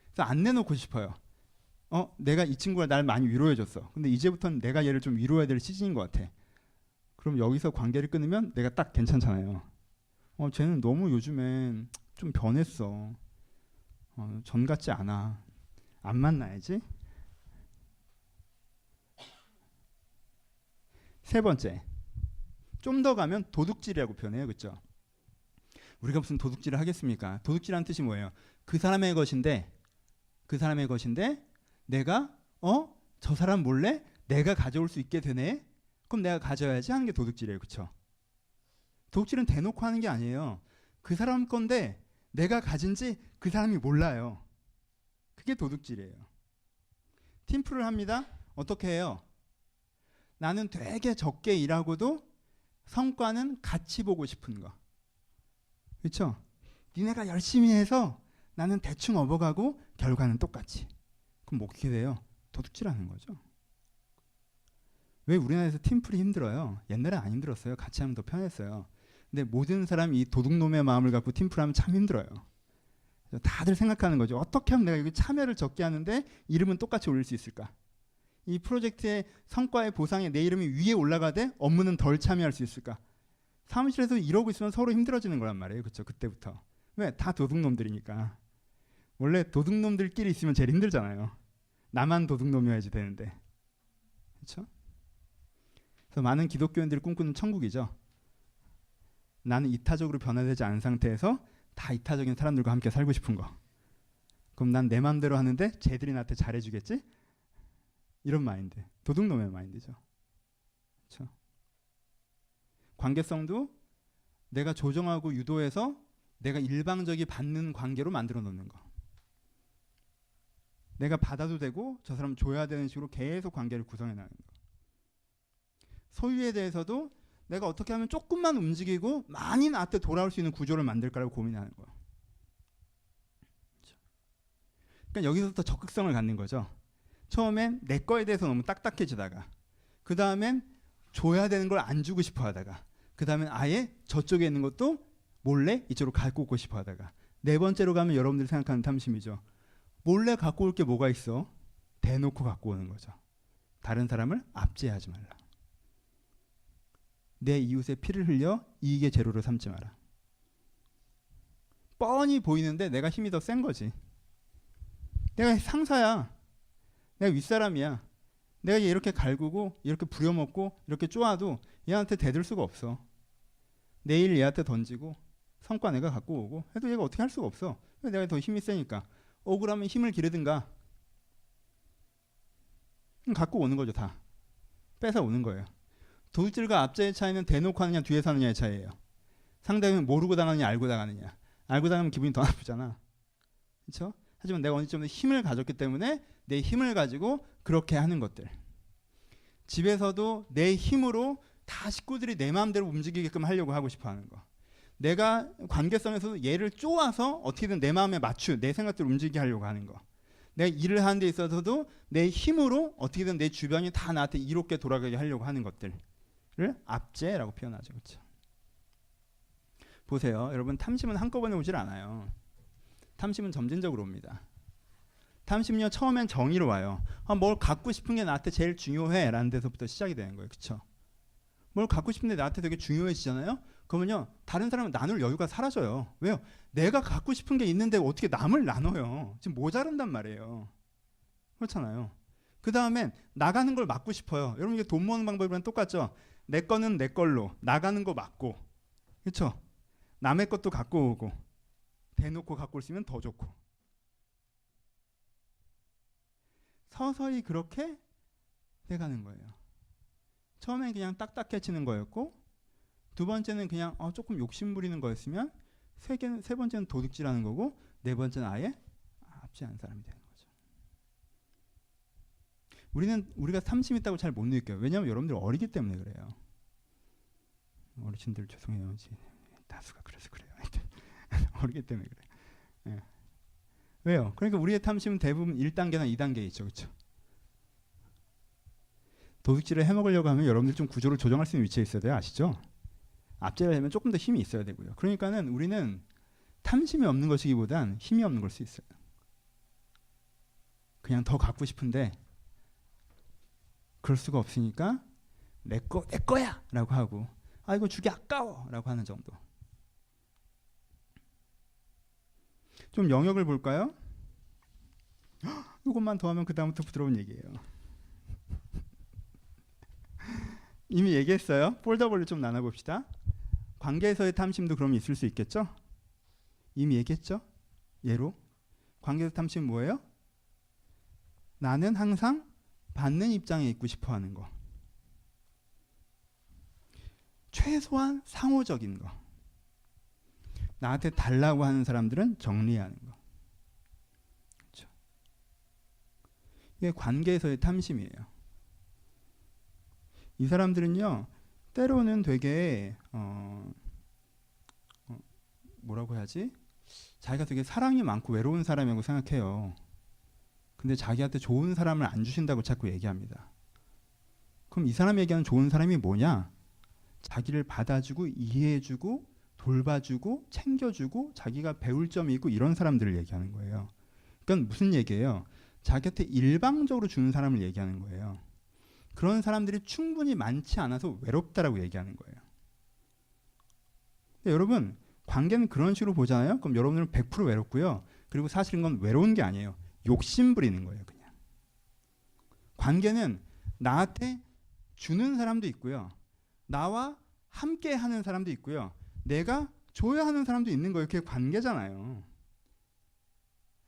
그래서 안 내놓고 싶어요. 내가 이 친구가 날 많이 위로해줬어. 근데 이제부터는 내가 얘를 좀 위로해야 될 시즌인 것 같아. 그럼 여기서 관계를 끊으면 내가 딱 괜찮잖아요. 쟤는 너무 요즘엔 좀 변했어. 전 같지 않아. 안 만나야지. 세 번째. 좀 더 가면 도둑질이라고 표현해요. 그렇죠? 우리가 무슨 도둑질을 하겠습니까? 도둑질하는 뜻이 뭐예요? 그 사람의 것인데 내가 저 사람 몰래 내가 가져올 수 있게 되네? 그럼 내가 가져야지 하는 게 도둑질이에요. 그렇죠? 도둑질은 대놓고 하는 게 아니에요. 그 사람 건데 내가 가진지 그 사람이 몰라요. 그게 도둑질이에요. 팀플을 합니다. 어떻게 해요? 나는 되게 적게 일하고도 성과는 같이 보고 싶은 거. 그렇죠? 니네가 열심히 해서 나는 대충 업어가고 결과는 똑같이. 그럼 어떻게 돼요? 도둑질하는 거죠. 왜 우리나라에서 팀플이 힘들어요? 옛날에 안 힘들었어요. 같이 하면 더 편했어요. 근데 모든 사람이 이 도둑놈의 마음을 갖고 팀플하면 참 힘들어요. 다들 생각하는 거죠. 어떻게 하면 내가 여기 참여를 적게 하는데 이름은 똑같이 올릴 수 있을까? 이 프로젝트의 성과의 보상에 내 이름이 위에 올라가되 업무는 덜 참여할 수 있을까? 사무실에서 이러고 있으면 서로 힘들어지는 거란 말이에요. 그렇죠? 그때부터. 왜? 다 도둑놈들이니까. 원래 도둑놈들끼리 있으면 제일 힘들잖아요. 나만 도둑놈이어야지 되는데. 그렇죠? 그래서 많은 기독교인들이 꿈꾸는 천국이죠. 나는 이타적으로 변화되지 않은 상태에서 다 이타적인 사람들과 함께 살고 싶은 거. 그럼 난 내 마음대로 하는데 쟤들이 나한테 잘해주겠지? 이런 마인드. 도둑놈의 마인드죠. 그렇죠? 관계성도 내가 조정하고 유도해서 내가 일방적이 받는 관계로 만들어 놓는 거. 내가 받아도 되고 저 사람 줘야 되는 식으로 계속 관계를 구성해 나가는 거. 소유에 대해서도 내가 어떻게 하면 조금만 움직이고 많이 나한테 돌아올 수 있는 구조를 만들까라고 고민하는 거예요. 그러니까 여기서부터 적극성을 갖는 거죠. 처음엔 내 거에 대해서 너무 딱딱해지다가 그 다음엔 줘야 되는 걸 안 주고 싶어 하다가 그 다음엔 아예 저쪽에 있는 것도 몰래 이쪽으로 갖고 오고 싶어 하다가 네 번째로 가면 여러분들이 생각하는 탐심이죠. 몰래 갖고 올 게 뭐가 있어? 대놓고 갖고 오는 거죠. 다른 사람을 압제하지 말라. 내 이웃의 피를 흘려 이익의 재료로 삼지 마라. 뻔히 보이는데 내가 힘이 더 센 거지. 내가 상사야. 내가 윗사람이야. 내가 얘 이렇게 갈구고 이렇게 부려먹고 이렇게 쪼아도 얘한테 대들 수가 없어. 내일 얘한테 던지고 성과 내가 갖고 오고 해도 얘가 어떻게 할 수가 없어. 내가 더 힘이 세니까. 억울하면 힘을 기르든가. 갖고 오는 거죠. 다 뺏어 오는 거예요. 도둑질과 압제의 차이는 대놓고 하느냐 뒤에서 하느냐의 차이예요. 상대방이 모르고 당하느냐 알고 당하느냐. 알고 당하면 기분이 더 나쁘잖아. 그렇죠? 하지만 내가 어느 정도 힘을 가졌기 때문에 내 힘을 가지고 그렇게 하는 것들. 집에서도 내 힘으로 다 식구들이 내 마음대로 움직이게끔 하려고 하고 싶어 하는 거. 내가 관계성에서도 얘를 쪼아서 어떻게든 내 마음에 내 생각대로 움직이게 하려고 하는 거. 내가 일을 하는 데 있어서도 내 힘으로 어떻게든 내 주변이 다 나한테 이롭게 돌아가게 하려고 하는 것들을 압제라고 표현하죠. 그렇죠? 보세요. 여러분, 탐심은 한꺼번에 오질 않아요. 탐심은 점진적으로 옵니다. 탐심은요, 처음엔 정의로 와요. 뭘 갖고 싶은 게 나한테 제일 중요해 라는 데서부터 시작이 되는 거예요. 그렇죠? 뭘 갖고 싶은데 나한테 되게 중요해지잖아요. 그러면요, 다른 사람은 나눌 여유가 사라져요. 왜요? 내가 갖고 싶은 게 있는데 어떻게 남을 나눠요? 지금 모자란단 말이에요. 그렇잖아요. 그 다음엔 나가는 걸 막고 싶어요. 여러분, 이게 돈 모으는 방법이랑 똑같죠? 내 거는 내 걸로, 나가는 거 막고, 그렇죠? 남의 것도 갖고 오고, 대놓고 갖고 올 수 있으면 더 좋고. 서서히 그렇게 돼가는 거예요. 처음엔 그냥 딱딱해지는 거였고, 두 번째는 그냥 조금 욕심 부리는 거였으면, 세 번째는 도둑질하는 거고, 네 번째는 아예 압제하는 사람이 되는 거죠. 우리가 탐심 있다고 잘 못 느껴요. 왜냐하면 여러분들 어리기 때문에 그래요. 어르신들 죄송해요. 다수가 그래서 그래요. 어리기 때문에 그래요. 네. 왜요? 그러니까 우리의 탐심은 대부분 1단계나 2단계에 있죠. 그렇죠? 도둑질을 해먹으려고 하면 여러분들 좀 구조를 조정할 수 있는 위치에 있어야 돼요. 아시죠? 압제를 하면 조금 더 힘이 있어야 되고요. 그러니까는 우리는 탐심이 없는 것이기보단 힘이 없는 걸 수 있어요. 그냥 더 갖고 싶은데 그럴 수가 없으니까 내 거야! 라고 하고 이거 주기 아까워! 라고 하는 정도. 좀 영역을 볼까요? 이것만 더 하면 그 다음부터 부드러운 얘기예요. 이미 얘기했어요. 폴더블로 좀 나눠봅시다. 관계에서의 탐심도 그럼 있을 수 있겠죠? 이미 얘기했죠? 예로 관계에서 탐심은 뭐예요? 나는 항상 받는 입장에 있고 싶어 하는 거. 최소한 상호적인 거. 나한테 달라고 하는 사람들은 정리하는 거. 그렇죠? 이게 관계에서의 탐심이에요. 이 사람들은요, 때로는 되게 뭐라고 해야지? 자기가 되게 사랑이 많고 외로운 사람이라고 생각해요. 근데 자기한테 좋은 사람을 안 주신다고 자꾸 얘기합니다. 그럼 이 사람이 얘기하는 좋은 사람이 뭐냐? 자기를 받아주고 이해해주고 돌봐주고 챙겨주고 자기가 배울 점이 있고 이런 사람들을 얘기하는 거예요. 그러니까 무슨 얘기예요? 자기한테 일방적으로 주는 사람을 얘기하는 거예요. 그런 사람들이 충분히 많지 않아서 외롭다라고 얘기하는 거예요. 여러분, 관계는 그런 식으로 보잖아요. 그럼 여러분들은 100% 외롭고요. 그리고 사실은 건 외로운 게 아니에요. 욕심 부리는 거예요. 그냥. 관계는 나한테 주는 사람도 있고요. 나와 함께 하는 사람도 있고요. 내가 줘야 하는 사람도 있는 거예요. 그게 관계잖아요.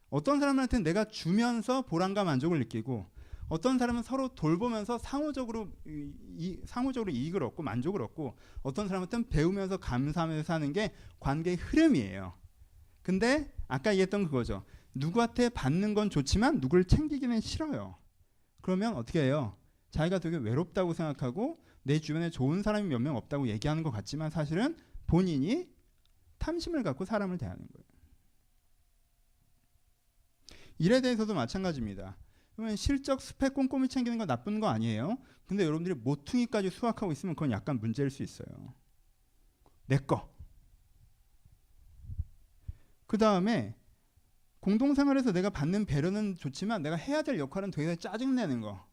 어떤 사람한테는 내가 주면서 보람과 만족을 느끼고 어떤 사람은 서로 돌보면서 상호적으로 이익을 얻고 만족을 얻고 어떤 사람한테는 배우면서 감사하면서 사는 게 관계의 흐름이에요. 근데 아까 얘기했던 그거죠. 누구한테 받는 건 좋지만 누구를 챙기기는 싫어요. 그러면 어떻게 해요? 자기가 되게 외롭다고 생각하고 내 주변에 좋은 사람이 몇 명 없다고 얘기하는 것 같지만 사실은 본인이 탐심을 갖고 사람을 대하는 거예요. 일에 대해서도 마찬가지입니다. 그러면 실적 스펙 꼼꼼히 챙기는 건 나쁜 거 아니에요. 근데 여러분들이 모퉁이까지 수확하고 있으면 그건 약간 문제일 수 있어요. 내 거. 그 다음에 공동생활에서 내가 받는 배려는 좋지만 내가 해야 될 역할은 되게 짜증내는 거.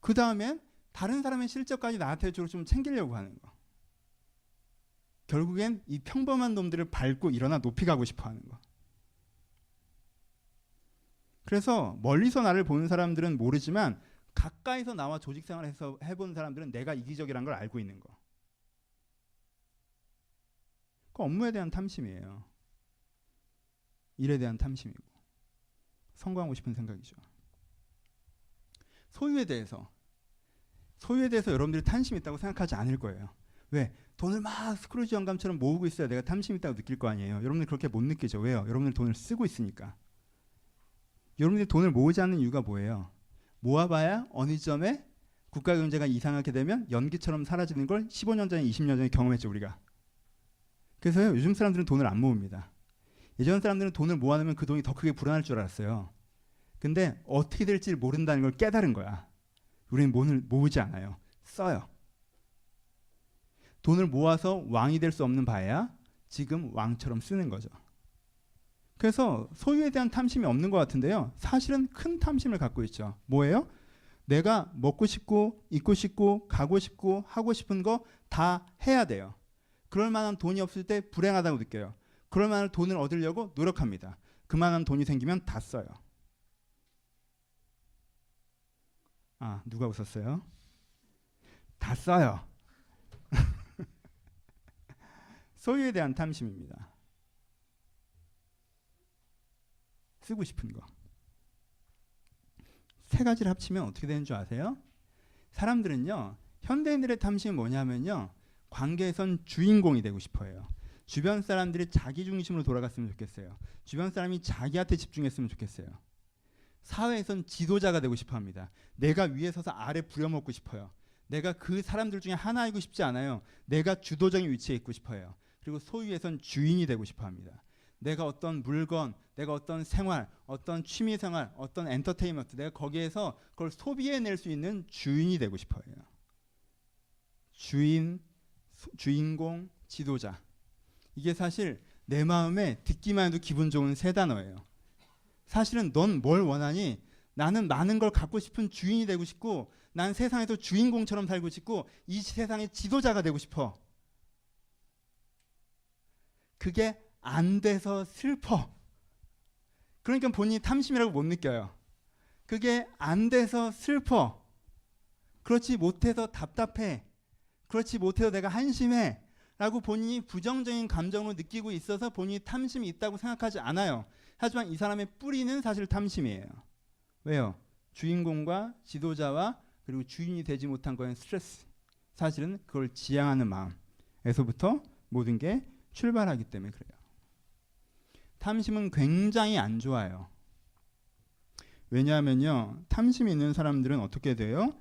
그 다음엔 다른 사람의 실적까지 나한테 좀 챙기려고 하는 거. 결국엔 이 평범한 놈들을 밟고 일어나 높이 가고 싶어 하는 거. 그래서 멀리서 나를 보는 사람들은 모르지만 가까이서 나와 조직생활에서 해본 사람들은 내가 이기적이라는 걸 알고 있는 거. 그 업무에 대한 탐심이에요. 일에 대한 탐심이고 성공하고 싶은 생각이죠. 소유에 대해서 여러분들이 탐심이 있다고 생각하지 않을 거예요. 왜? 돈을 막 스크루지 영감처럼 모으고 있어야 내가 탐심이 있다고 느낄 거 아니에요. 여러분들 그렇게 못 느끼죠. 왜요? 여러분들 돈을 쓰고 있으니까. 여러분들이 돈을 모으지 않는 이유가 뭐예요? 모아봐야 어느 점에 국가 경제가 이상하게 되면 연기처럼 사라지는 걸 15년 전에 20년 전에 경험했죠, 우리가. 그래서요, 요즘 사람들은 돈을 안 모읍니다. 예전 사람들은 돈을 모아놓으면 그 돈이 더 크게 불어날 줄 알았어요. 근데 어떻게 될지 모른다는 걸 깨달은 거야. 우리는 돈을 모으지 않아요. 써요. 돈을 모아서 왕이 될 수 없는 바에야 지금 왕처럼 쓰는 거죠. 그래서 소유에 대한 탐심이 없는 것 같은데요. 사실은 큰 탐심을 갖고 있죠. 뭐예요? 내가 먹고 싶고 입고 싶고 가고 싶고 하고 싶은 거 다 해야 돼요. 그럴 만한 돈이 없을 때 불행하다고 느껴요. 그럴 만한 돈을 얻으려고 노력합니다. 그만한 돈이 생기면 다 써요. 아, 누가 웃었어요? 다 써요. 소유에 대한 탐심입니다. 쓰고 싶은 거. 세 가지를 합치면 어떻게 되는 줄 아세요? 사람들은요, 현대인들의 탐심이 뭐냐면요, 관계에선 주인공이 되고 싶어요. 주변 사람들이 자기 중심으로 돌아갔으면 좋겠어요. 주변 사람이 자기한테 집중했으면 좋겠어요. 사회에선 지도자가 되고 싶어 합니다. 내가 위에 서서 아래 부려먹고 싶어요. 내가 그 사람들 중에 하나이고 싶지 않아요. 내가 주도적인 위치에 있고 싶어요. 그리고 소유에선 주인이 되고 싶어 합니다. 내가 어떤 물건, 내가 어떤 생활, 어떤 취미 생활, 어떤 엔터테인먼트, 내가 거기에서 그걸 소비해낼 수 있는 주인이 되고 싶어요. 주인공, 지도자. 이게 사실 내 마음에 듣기만 해도 기분 좋은 세 단어예요. 사실은 넌 뭘 원하니? 나는 많은 걸 갖고 싶은 주인이 되고 싶고, 난 세상에서 주인공처럼 살고 싶고, 이 세상의 지도자가 되고 싶어. 그게 안 돼서 슬퍼. 그러니까 본인이 탐심이라고 못 느껴요. 그게 안 돼서 슬퍼. 그렇지 못해서 답답해. 그렇지 못해서 내가 한심해. 라고 본인이 부정적인 감정으로 느끼고 있어서 본인이 탐심이 있다고 생각하지 않아요. 하지만 이 사람의 뿌리는 사실 탐심이에요. 왜요? 주인공과 지도자와 그리고 주인이 되지 못한 거는 스트레스. 사실은 그걸 지향하는 마음에서부터 모든 게 출발하기 때문에 그래요. 탐심은 굉장히 안 좋아요. 왜냐하면요, 탐심 있는 사람들은 어떻게 돼요?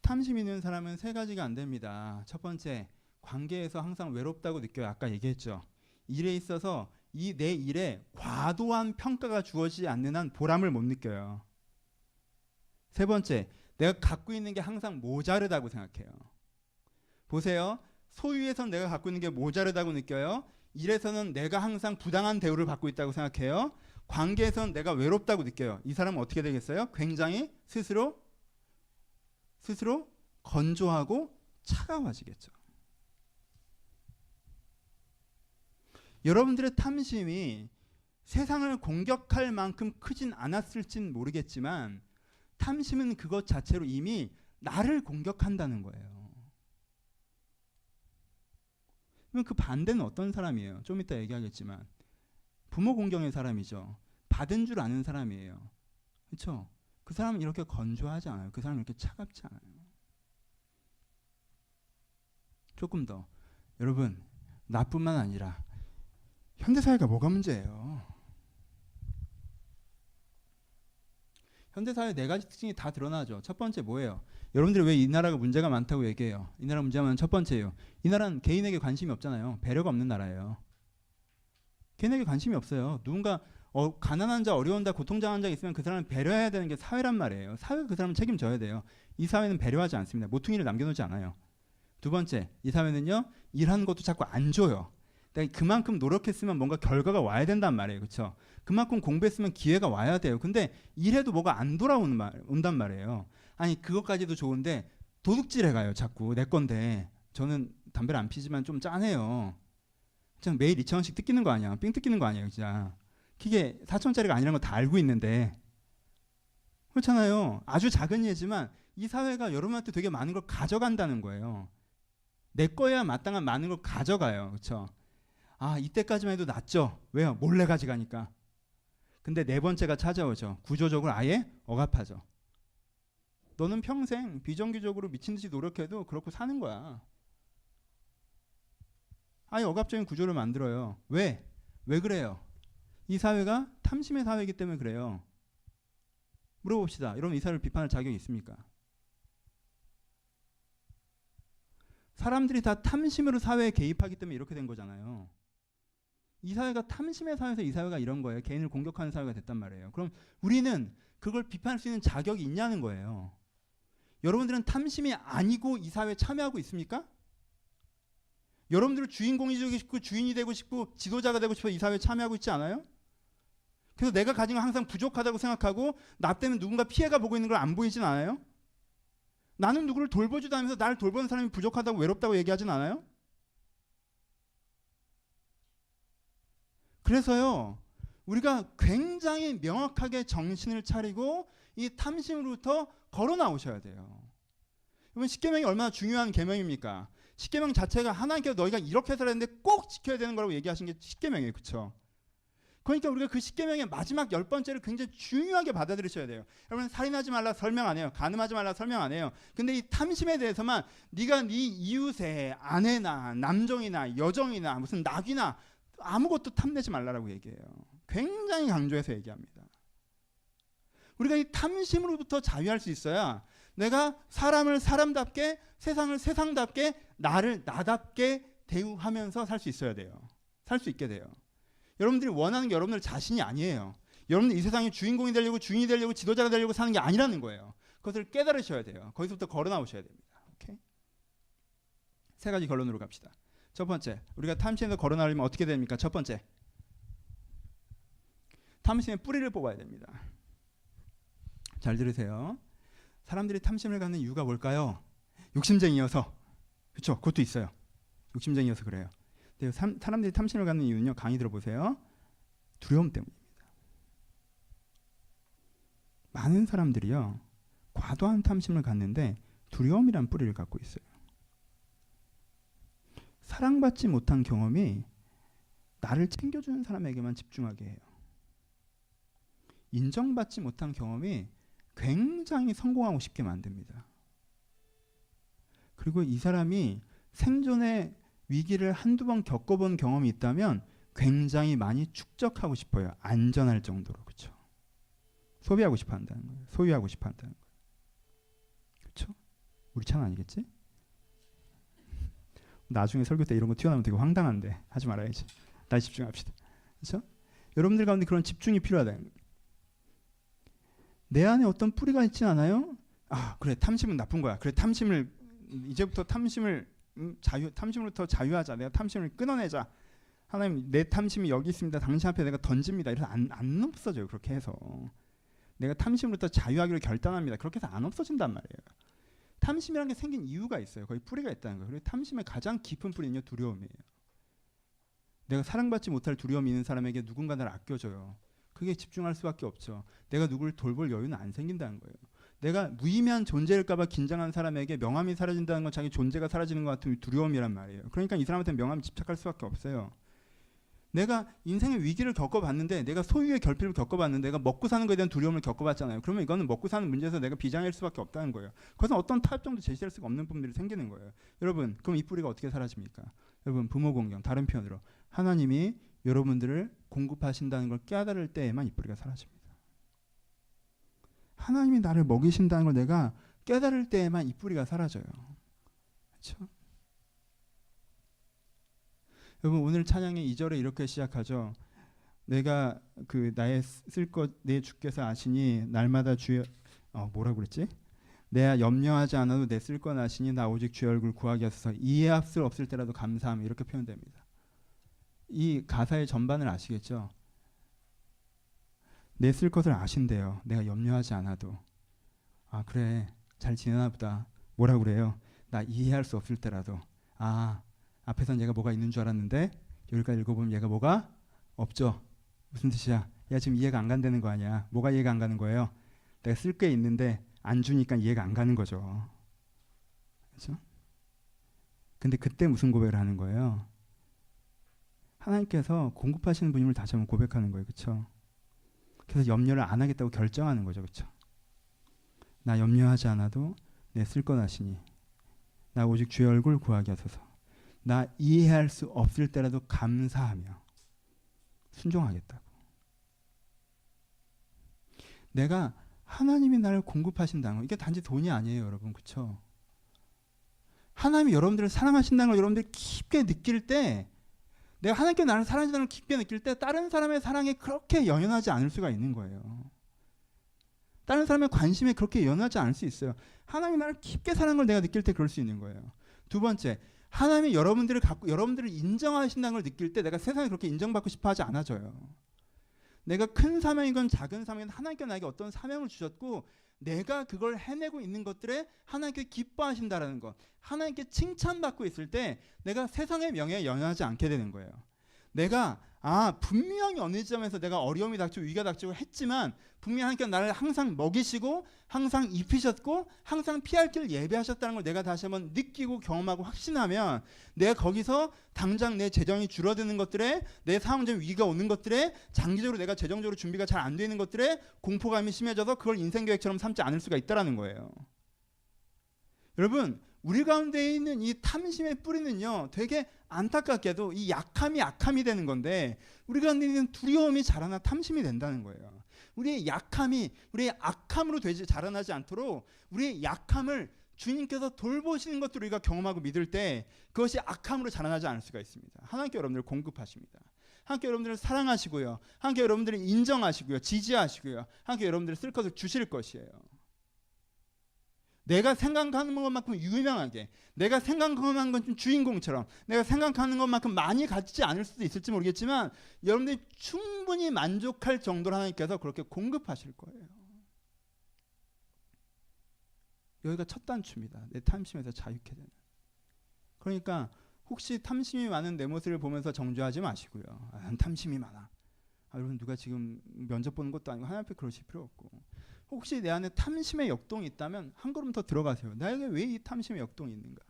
탐심 있는 사람은 세 가지가 안 됩니다. 첫 번째, 관계에서 항상 외롭다고 느껴요. 아까 얘기했죠. 일에 있어서 이 내 일에 과도한 평가가 주어지지 않는 한 보람을 못 느껴요. 세 번째, 내가 갖고 있는 게 항상 모자르다고 생각해요. 보세요. 소유에선 내가 갖고 있는 게 모자르다고 느껴요. 일에서는 내가 항상 부당한 대우를 받고 있다고 생각해요. 관계에서는 내가 외롭다고 느껴요. 이 사람은 어떻게 되겠어요? 굉장히 스스로 건조하고 차가워지겠죠. 여러분들의 탐심이 세상을 공격할 만큼 크진 않았을진 모르겠지만 탐심은 그것 자체로 이미 나를 공격한다는 거예요. 그럼 그 반대는 어떤 사람이에요? 좀 이따 얘기하겠지만 부모 공경의 사람이죠. 받은 줄 아는 사람이에요. 그렇죠? 그 사람은 이렇게 건조하지 않아요. 그 사람은 이렇게 차갑지 않아요. 조금 더 여러분, 나뿐만 아니라 현대사회가 뭐가 문제예요? 현대사회 네 가지 특징이 다 드러나죠. 첫 번째 뭐예요? 여러분들이 왜 이 나라가 문제가 많다고 얘기해요? 이 나라 문제가 많은 첫 번째예요. 이 나라는 개인에게 관심이 없잖아요. 배려가 없는 나라예요. 개인에게 관심이 없어요. 누군가 가난한 자, 어려운 자, 고통당한 자 있으면 그 사람을 배려해야 되는 게 사회란 말이에요. 사회가 그 사람을 책임져야 돼요. 이 사회는 배려하지 않습니다. 모퉁이를 남겨놓지 않아요. 두 번째, 이 사회는요, 일하는 것도 자꾸 안 줘요. 그만큼 노력했으면 뭔가 결과가 와야 된단 말이에요. 그렇죠? 그만큼 공부했으면 기회가 와야 돼요. 근데 일해도 뭐가 안 온단 말이에요. 아니 그것까지도 좋은데 도둑질해 가요. 자꾸 내 건데. 저는 담배를 안 피지만 좀 짠해요. 그냥 매일 2,000원씩 뜯기는 거 아니야. 삥 뜯기는 거 아니에요. 진짜. 그게 4,000원짜리가 아니라는 거 다 알고 있는데. 그렇잖아요. 아주 작은 예지만 이 사회가 여러분한테 되게 많은 걸 가져간다는 거예요. 내 거야 마땅한 많은 걸 가져가요. 그렇죠? 아, 이때까지만 해도 낫죠. 왜요? 몰래 가져가니까. 근데 네 번째가 찾아오죠. 구조적으로 아예 억압하죠. 너는 평생 비정규적으로 미친 듯이 노력해도 그렇고 사는 거야. 아예 억압적인 구조를 만들어요. 왜? 왜 그래요? 이 사회가 탐심의 사회이기 때문에 그래요. 물어봅시다. 여러분 이 사회를 비판할 자격이 있습니까? 사람들이 다 탐심으로 사회에 개입하기 때문에 이렇게 된 거잖아요. 이 사회가 탐심의 사회에서 이 사회가 이런 거예요. 개인을 공격하는 사회가 됐단 말이에요. 그럼 우리는 그걸 비판할 수 있는 자격이 있냐는 거예요. 여러분들은 탐심이 아니고 이 사회에 참여하고 있습니까? 여러분들은 주인공이 되고 싶고 주인이 되고 싶고 지도자가 되고 싶어 이 사회에 참여하고 있지 않아요? 그래서 내가 가진 건 항상 부족하다고 생각하고 나 때문에 누군가 피해가 보고 있는 걸 안 보이진 않아요? 나는 누구를 돌보지도 않으면서 나를 돌보는 사람이 부족하다고 외롭다고 얘기하진 않아요? 그래서요, 우리가 굉장히 명확하게 정신을 차리고 이 탐심으로부터 걸어 나오셔야 돼요. 여러분 십계명이 얼마나 중요한 계명입니까? 십계명 자체가 하나님께서 너희가 이렇게 살아야 되는데 꼭 지켜야 되는 거라고 얘기하신 게 십계명이에요. 그렇죠? 그러니까 우리가 그 십계명의 마지막 10번째를 굉장히 중요하게 받아들이셔야 돼요. 여러분 살인하지 말라 설명 안 해요. 간음하지 말라 설명 안 해요. 근데 이 탐심에 대해서만 네가 네 이웃의 아내나 남정이나 여정이나 무슨 낙이나 아무것도 탐내지 말라라고 얘기해요. 굉장히 강조해서 얘기합니다. 우리가 이 탐심으로부터 자유할 수 있어야 내가 사람을 사람답게 세상을 세상답게 나를 나답게 대우하면서 살 수 있어야 돼요. 살 수 있게 돼요. 여러분들이 원하는 게 여러분들 자신이 아니에요. 여러분들 이 세상의 주인공이 되려고 주인이 되려고 지도자가 되려고 사는 게 아니라는 거예요. 그것을 깨달으셔야 돼요. 거기서부터 걸어 나오셔야 됩니다. 오케이? 세 가지 결론으로 갑시다. 첫 번째, 우리가 탐심에서 걸어 나오려면 어떻게 됩니까? 첫 번째, 탐심의 뿌리를 뽑아야 됩니다. 잘 들으세요. 사람들이 탐심을 갖는 이유가 뭘까요? 욕심쟁이여서. 그렇죠? 그것도 있어요. 욕심쟁이여서 그래요. 근데 사람들이 탐심을 갖는 이유는요. 강의 들어보세요. 두려움 때문입니다. 많은 사람들이요. 과도한 탐심을 갖는데 두려움이란 뿌리를 갖고 있어요. 사랑받지 못한 경험이 나를 챙겨주는 사람에게만 집중하게 해요. 인정받지 못한 경험이 굉장히 성공하고 싶게 만듭니다. 그리고 이 사람이 생존의 위기를 한두 번 겪어본 경험이 있다면 굉장히 많이 축적하고 싶어요. 안전할 정도로. 그렇죠? 소비하고 싶어 한다는 거예요. 소유하고 싶어 한다는 거예요. 그렇죠? 우리 차는 아니겠지? 나중에 설교 때 이런 거 튀어나오면 되게 황당한데 하지 말아야지. 다시 집중합시다. 그렇죠? 여러분들 가운데 그런 집중이 필요하다는 거예요. 내 안에 어떤 뿌리가 있지 않아요? 아, 그래, 탐심은 나쁜 거야. 그래, 탐심을 이제부터 탐심으로부터 자유하자. 내가 탐심을 끊어내자. 하나님, 내 탐심이 여기 있습니다. 당신 앞에 내가 던집니다. 이래서 안 없어져요. 그렇게 해서 내가 탐심으로부터 자유하기로 결단합니다. 그렇게 해서 안 없어진단 말이에요. 탐심이라는 게 생긴 이유가 있어요. 거기 뿌리가 있다는 거예요. 그리고 탐심의 가장 깊은 뿌리는요, 두려움이에요. 내가 사랑받지 못할 두려움이 있는 사람에게 누군가 나를 아껴줘요. 그게 집중할 수밖에 없죠. 내가 누구를 돌볼 여유는 안 생긴다는 거예요. 내가 무의미한 존재일까봐 긴장한 사람에게 명함이 사라진다는 건 자기 존재가 사라지는 것 같은 두려움이란 말이에요. 그러니까 이 사람한테 명함이 집착할 수밖에 없어요. 내가 인생의 위기를 겪어봤는데, 내가 소유의 결핍을 겪어봤는데, 내가 먹고 사는 것에 대한 두려움을 겪어봤잖아요. 그러면 이거는 먹고 사는 문제에서 내가 비장할 수밖에 없다는 거예요. 그것은 어떤 타협점도 제시할 수가 없는 부분들이 생기는 거예요. 여러분, 그럼 이 뿌리가 어떻게 사라집니까? 여러분, 부모 공경, 다른 표현으로 하나님이 여러분들을 공급하신다는 걸 깨달을 때에만 이 뿌리가 사라집니다. 하나님이 나를 먹이신다는 걸 내가 깨달을 때에만 이 뿌리가 사라져요. 그렇죠? 여러분, 오늘 찬양의 2절에 이렇게 시작하죠. 내가 나의 쓸 것 내 주께서 아시니 날마다 주여 뭐라고 그랬지? 내가 염려하지 않아도 내 쓸 것 아시니 나 오직 주의 얼굴 구하게 하소서. 이해 합술 없을 때라도 감사함. 이렇게 표현됩니다. 이 가사의 전반을 아시겠죠? 내 쓸 것을 아신대요. 내가 염려하지 않아도. 아, 그래, 잘 지내나 보다. 뭐라고 그래요? 나 이해할 수 없을 때라도. 아, 앞에선 얘가 뭐가 있는 줄 알았는데 여기까지 읽어보면 얘가 뭐가 없죠. 무슨 뜻이야? 야, 지금 이해가 안 간다는 거 아니야. 뭐가 이해가 안 가는 거예요? 내가 쓸 게 있는데 안 주니까 이해가 안 가는 거죠. 그렇죠? 근데 그때 무슨 고백을 하는 거예요? 하나님께서 공급하시는 분임을 다시 한번 고백하는 거예요. 그렇죠? 그래서 염려를 안 하겠다고 결정하는 거죠. 그렇죠? 나 염려하지 않아도 내 쓸 것 하시니 나 오직 주의 얼굴 구하게 하소서. 나 이해할 수 없을 때라도 감사하며 순종하겠다고. 내가 하나님이 나를 공급하신다는 거, 이게 단지 돈이 아니에요, 여러분. 그렇죠? 하나님이 여러분들을 사랑하신다는 걸 여러분들이 깊게 느낄 때, 내가 하나님께 나를 사랑하신다는 걸 깊게 느낄 때 다른 사람의 사랑에 그렇게 연연하지 않을 수가 있는 거예요. 다른 사람의 관심에 그렇게 연연하지 않을 수 있어요. 하나님이 나를 깊게 사랑하는 걸 내가 느낄 때 그럴 수 있는 거예요. 두 번째, 하나님이 여러분들을 인정하신다는 걸 느낄 때 내가 세상에 그렇게 인정받고 싶어 하지 않아져요. 내가 큰 사명이건 작은 사명이건 하나님께 나에게 어떤 사명을 주셨고 내가 그걸 해내고 있는 것들에 하나님께 기뻐하신다라는 것, 하나님께 칭찬받고 있을 때 내가 세상의 명예에 연연하지 않게 되는 거예요. 내가 분명히 어느 지점에서 내가 어려움이 닥치고 위기가 닥치고 했지만 분명히 하나님께 나를 항상 먹이시고 항상 입히셨고 항상 피할 길을 예배하셨다는 걸 내가 다시 한번 느끼고 경험하고 확신하면 내가 거기서 당장 내 재정이 줄어드는 것들에 내 상황적인 위기가 오는 것들에 장기적으로 내가 재정적으로 준비가 잘 안 되는 것들에 공포감이 심해져서 그걸 인생계획처럼 삼지 않을 수가 있다는 거예요. 여러분, 우리 가운데 있는 이 탐심의 뿌리는요, 되게 안타깝게도 이 약함이 되는 건데, 우리 가운데 있는 두려움이 자라나 탐심이 된다는 거예요. 우리의 약함이 우리의 악함으로 자라나지 않도록 우리의 약함을 주님께서 돌보시는 것들을 우리가 경험하고 믿을 때 그것이 악함으로 자라나지 않을 수가 있습니다. 하나님께 여러분들을 공급하십니다. 하나님께 여러분들을 사랑하시고요. 하나님께 여러분들을 인정하시고요. 지지하시고요. 하나님께 여러분들을 쓸 것을 주실 것이에요. 내가 생각하는 것만큼 유명하게, 내가 생각하는 건 좀 주인공처럼, 내가 생각하는 것만큼 많이 갖지 않을 수도 있을지 모르겠지만 여러분들이 충분히 만족할 정도로 하나님께서 그렇게 공급하실 거예요. 여기가 첫 단추입니다. 내 탐심에서 자유케 되는. 그러니까 혹시 탐심이 많은 내 모습을 보면서 정죄하지 마시고요. 난 탐심이 많아. 여러분 누가 지금 면접 보는 것도 아니고 하나님 앞에 그러실 필요 없고, 혹시 내 안에 탐심의 역동이 있다면 한 걸음 더 들어가세요. 나에게 왜 이 탐심의 역동이 있는가?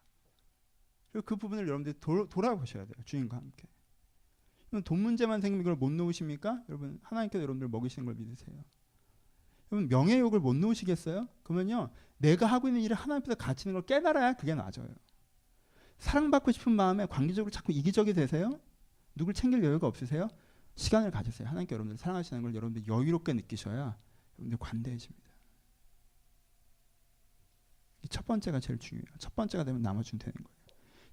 그리고 그 부분을 여러분들이 돌아보셔야 돼요. 주님과 함께. 돈 문제만 생기면 이걸 못 놓으십니까? 여러분 하나님께서 여러분들 먹이시는 걸 믿으세요. 여러분 명예욕을 못 놓으시겠어요? 그러면요, 내가 하고 있는 일을 하나님 앞에서 가치는 걸 깨달아야 그게 나아져요. 사랑받고 싶은 마음에 관계적으로 자꾸 이기적이 되세요? 누굴 챙길 여유가 없으세요? 시간을 가지세요. 하나님께 여러분들 사랑하시는 걸 여러분들 여유롭게 느끼셔야 여러분들 관대해집니다. 이 첫 번째가 제일 중요해요. 첫 번째가 되면 나머지는 되는 거예요.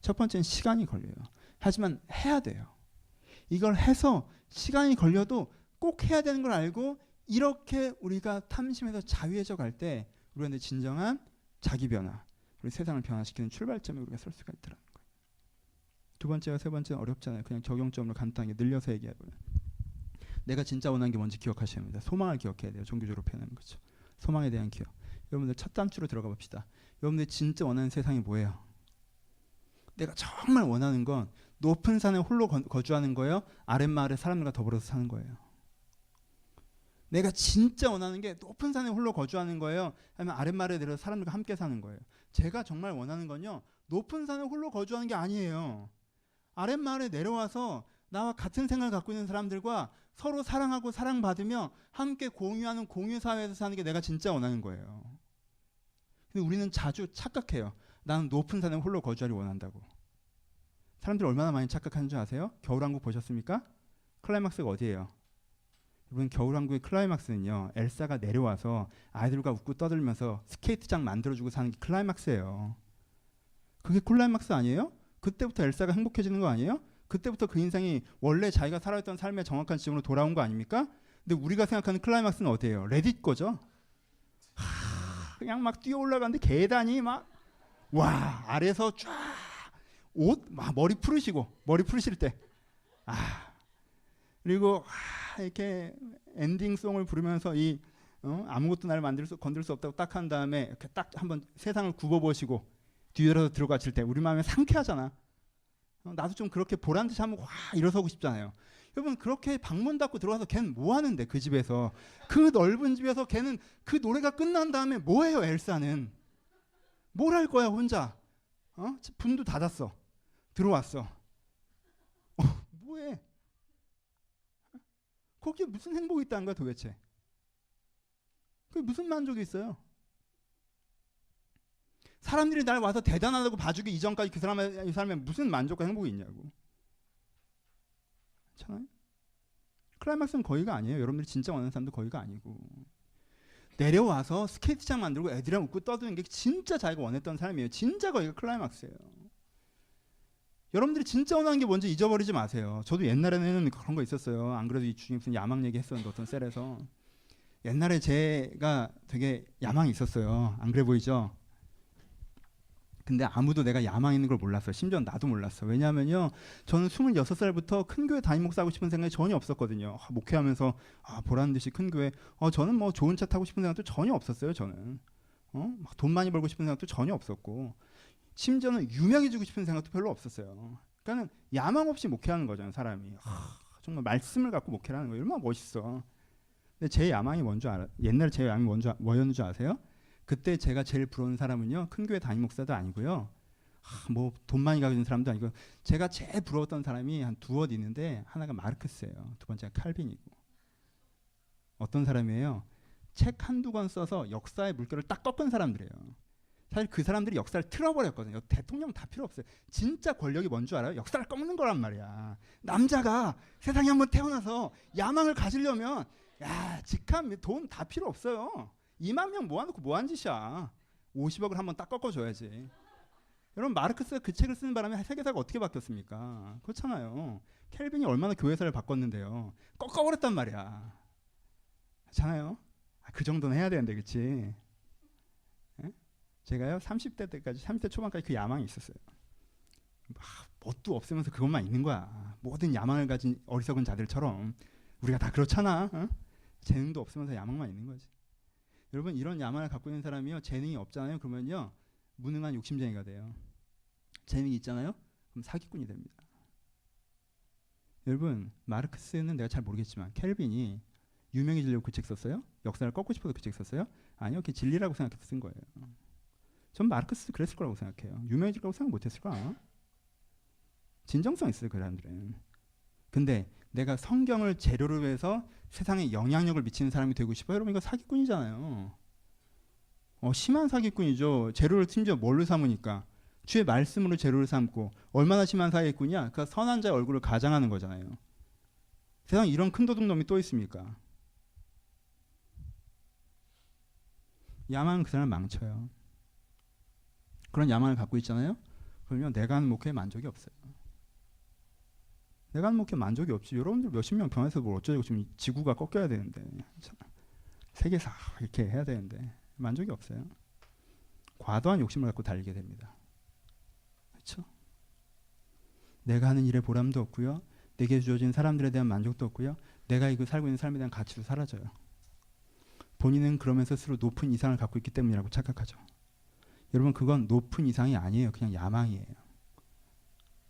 첫 번째는 시간이 걸려요. 하지만 해야 돼요. 이걸 해서 시간이 걸려도 꼭 해야 되는 걸 알고 이렇게 우리가 탐심에서 자유해져 갈 때 우리한테 진정한 자기 변화, 우리 세상을 변화시키는 출발점에 우리가 설 수가 있더라는 거예요. 두 번째와 세 번째는 어렵잖아요. 그냥 적용점으로 간단하게 늘려서 얘기해보면, 내가 진짜 원하는 게 뭔지 기억하셔야 합니다. 소망을 기억해야 돼요. 종교적으로 표현하는 거죠. 소망에 대한 기억. 여러분들 첫 단추로 들어가 봅시다. 여러분들 진짜 원하는 세상이 뭐예요? 내가 정말 원하는 건 높은 산에 홀로 거주하는 거예요? 아랫마을에 사람들과 더불어서 사는 거예요? 내가 진짜 원하는 게 높은 산에 홀로 거주하는 거예요? 아니면 아랫마을에 내려서 사람들과 함께 사는 거예요? 제가 정말 원하는 건요, 높은 산에 홀로 거주하는 게 아니에요. 아랫마을에 내려와서 나와 같은 생각을 갖고 있는 사람들과 서로 사랑하고 사랑받으며 함께 공유하는 공유사회에서 사는 게 내가 진짜 원하는 거예요. 근데 우리는 자주 착각해요. 나는 높은 산에 홀로 거주하기 원한다고. 사람들이 얼마나 많이 착각하는 줄 아세요? 겨울왕국 보셨습니까? 클라이막스가 어디예요? 여러분, 겨울왕국의 클라이막스는요, 엘사가 내려와서 아이들과 웃고 떠들면서 스케이트장 만들어주고 사는 게 클라이막스예요. 그게 클라이막스 아니에요? 그때부터 엘사가 행복해지는 거 아니에요? 그때부터 그 인생이 원래 자기가 살아왔던 삶의 정확한 지점으로 돌아온 거 아닙니까? 근데 우리가 생각하는 클라이막스는 어디예요? 레딧 거죠? 그냥 막 뛰어 올라가는데 계단이 막, 와, 아래서 쫙 옷, 막 머리 풀으실 때, 그리고 이렇게 엔딩송을 부르면서 아무것도 나를 건들 수 없다고 딱 한 다음에 이렇게 딱 한번 세상을 굽어보시고 뒤돌아서 들어가실 때 우리 마음에 상쾌하잖아. 나도 좀 그렇게 보란 듯이 한번 일어서고 싶잖아요. 여러분, 그렇게 방문 닫고 들어가서 걔는 뭐 하는데, 그 집에서, 그 넓은 집에서 걔는 그 노래가 끝난 다음에 뭐 해요? 엘사는 뭘 할 거야 혼자? 문도 닫았어. 들어왔어. 뭐해? 거기에 무슨 행복이 있다는 거야 도대체? 그게 무슨 만족이 있어요? 사람들이 날 와서 대단하다고 봐주기 이전까지 이 사람의 무슨 만족과 행복이 있냐고. 그렇잖아요? 클라이막스는 거기가 아니에요. 여러분들이 진짜 원하는 사람도 거기가 아니고. 내려와서 스케이트장 만들고 애들이랑 웃고 떠드는 게 진짜 자기가 원했던 사람이에요. 진짜 거기가 클라이막스예요. 여러분들이 진짜 원하는 게 뭔지 잊어버리지 마세요. 저도 옛날에는 그런 거 있었어요. 안 그래도 이 중에 무슨 야망 얘기 했었는데 어떤 셀에서. 옛날에 제가 되게 야망이 있었어요. 안 그래 보이죠? 근데 아무도 내가 야망 있는 걸 몰랐어요. 심지어 나도 몰랐어. 왜냐하면요, 저는 26살부터 큰 교회 담임 목사 하고 싶은 생각이 전혀 없었거든요. 목회하면서 보라는 듯이 큰 교회. 저는 뭐 좋은 차 타고 싶은 생각도 전혀 없었어요. 저는 막 돈 많이 벌고 싶은 생각도 전혀 없었고, 심지어는 유명해지고 싶은 생각도 별로 없었어요. 그러니까는 야망 없이 목회하는 거잖아요, 사람이. 정말 말씀을 갖고 목회를 하는 거예요. 얼마나 멋있어. 근데 제 야망이 뭔지 알아? 옛날에 제 야망이 뭐였는 줄 아세요? 그때 제가 제일 부러운 사람은요, 큰 교회 담임 목사도 아니고요, 뭐 돈 많이 가진 사람도 아니고, 제가 제일 부러웠던 사람이 한 두엇 있는데 하나가 마르크스예요. 두 번째가 칼빈이고. 어떤 사람이에요? 책 한두 권 써서 역사의 물결을 딱 꺾은 사람들이에요. 사실 그 사람들이 역사를 틀어버렸거든요. 대통령 다 필요 없어요. 진짜 권력이 뭔 줄 알아요? 역사를 꺾는 거란 말이야. 남자가 세상에 한번 태어나서 야망을 가지려면 직함, 돈 다 필요 없어요. 2만 명 모아놓고 뭐한 짓이야. 50억을 한번 딱 꺾어줘야지. 여러분, 마르크스가 그 책을 쓰는 바람에 세계사가 어떻게 바뀌었습니까? 그렇잖아요. 켈빈이 얼마나 교회사를 바꿨는데요. 꺾어버렸단 말이야. 그렇잖아요. 그 정도는 해야 되는데, 그치? 예? 제가요, 30대 초반까지 그 야망이 있었어요. 뭣도 없으면서 그것만 있는 거야. 모든 야망을 가진 어리석은 자들처럼 우리가 다 그렇잖아. 재능도 없으면서 야망만 있는 거지. 여러분, 이런 야망을 갖고 있는 사람이요, 재능이 없잖아요. 그러면요, 무능한 욕심쟁이가 돼요. 재능이 있잖아요. 그럼 사기꾼이 됩니다. 여러분, 마르크스는 내가 잘 모르겠지만 켈빈이 유명해지려고 그 책 썼어요? 역사를 꺾고 싶어서 그 책 썼어요? 아니요, 그게 진리라고 생각해서 쓴 거예요. 전 마르크스도 그랬을 거라고 생각해요. 유명해질 거라고 생각 못했을 거야. 진정성 있어요, 그 사람들은. 근데 내가 성경을 재료로 해서 세상에 영향력을 미치는 사람이 되고 싶어요? 여러분, 이거 사기꾼이잖아요. 심한 사기꾼이죠. 재료를 심지어 뭘로 삼으니까? 주의 말씀으로 재료를 삼고. 얼마나 심한 사기꾼이야? 그 선한 자의 얼굴을 가장하는 거잖아요. 세상에 이런 큰 도둑놈이 또 있습니까? 야망은 그 사람 망쳐요. 그런 야망을 갖고 있잖아요. 그러면 내가 하는 목회에 만족이 없어요. 내가 하는 목회 만족이 없지. 여러분들 몇십 명 병원에서 뭘 어쩌고 지금 지구가 꺾여야 되는데, 세계사 이렇게 해야 되는데 만족이 없어요. 과도한 욕심을 갖고 달리게 됩니다. 그렇죠? 내가 하는 일에 보람도 없고요, 내게 주어진 사람들에 대한 만족도 없고요, 내가 이거 살고 있는 삶에 대한 가치도 사라져요. 본인은 그러면서 스스로 높은 이상을 갖고 있기 때문이라고 착각하죠. 여러분, 그건 높은 이상이 아니에요. 그냥 야망이에요.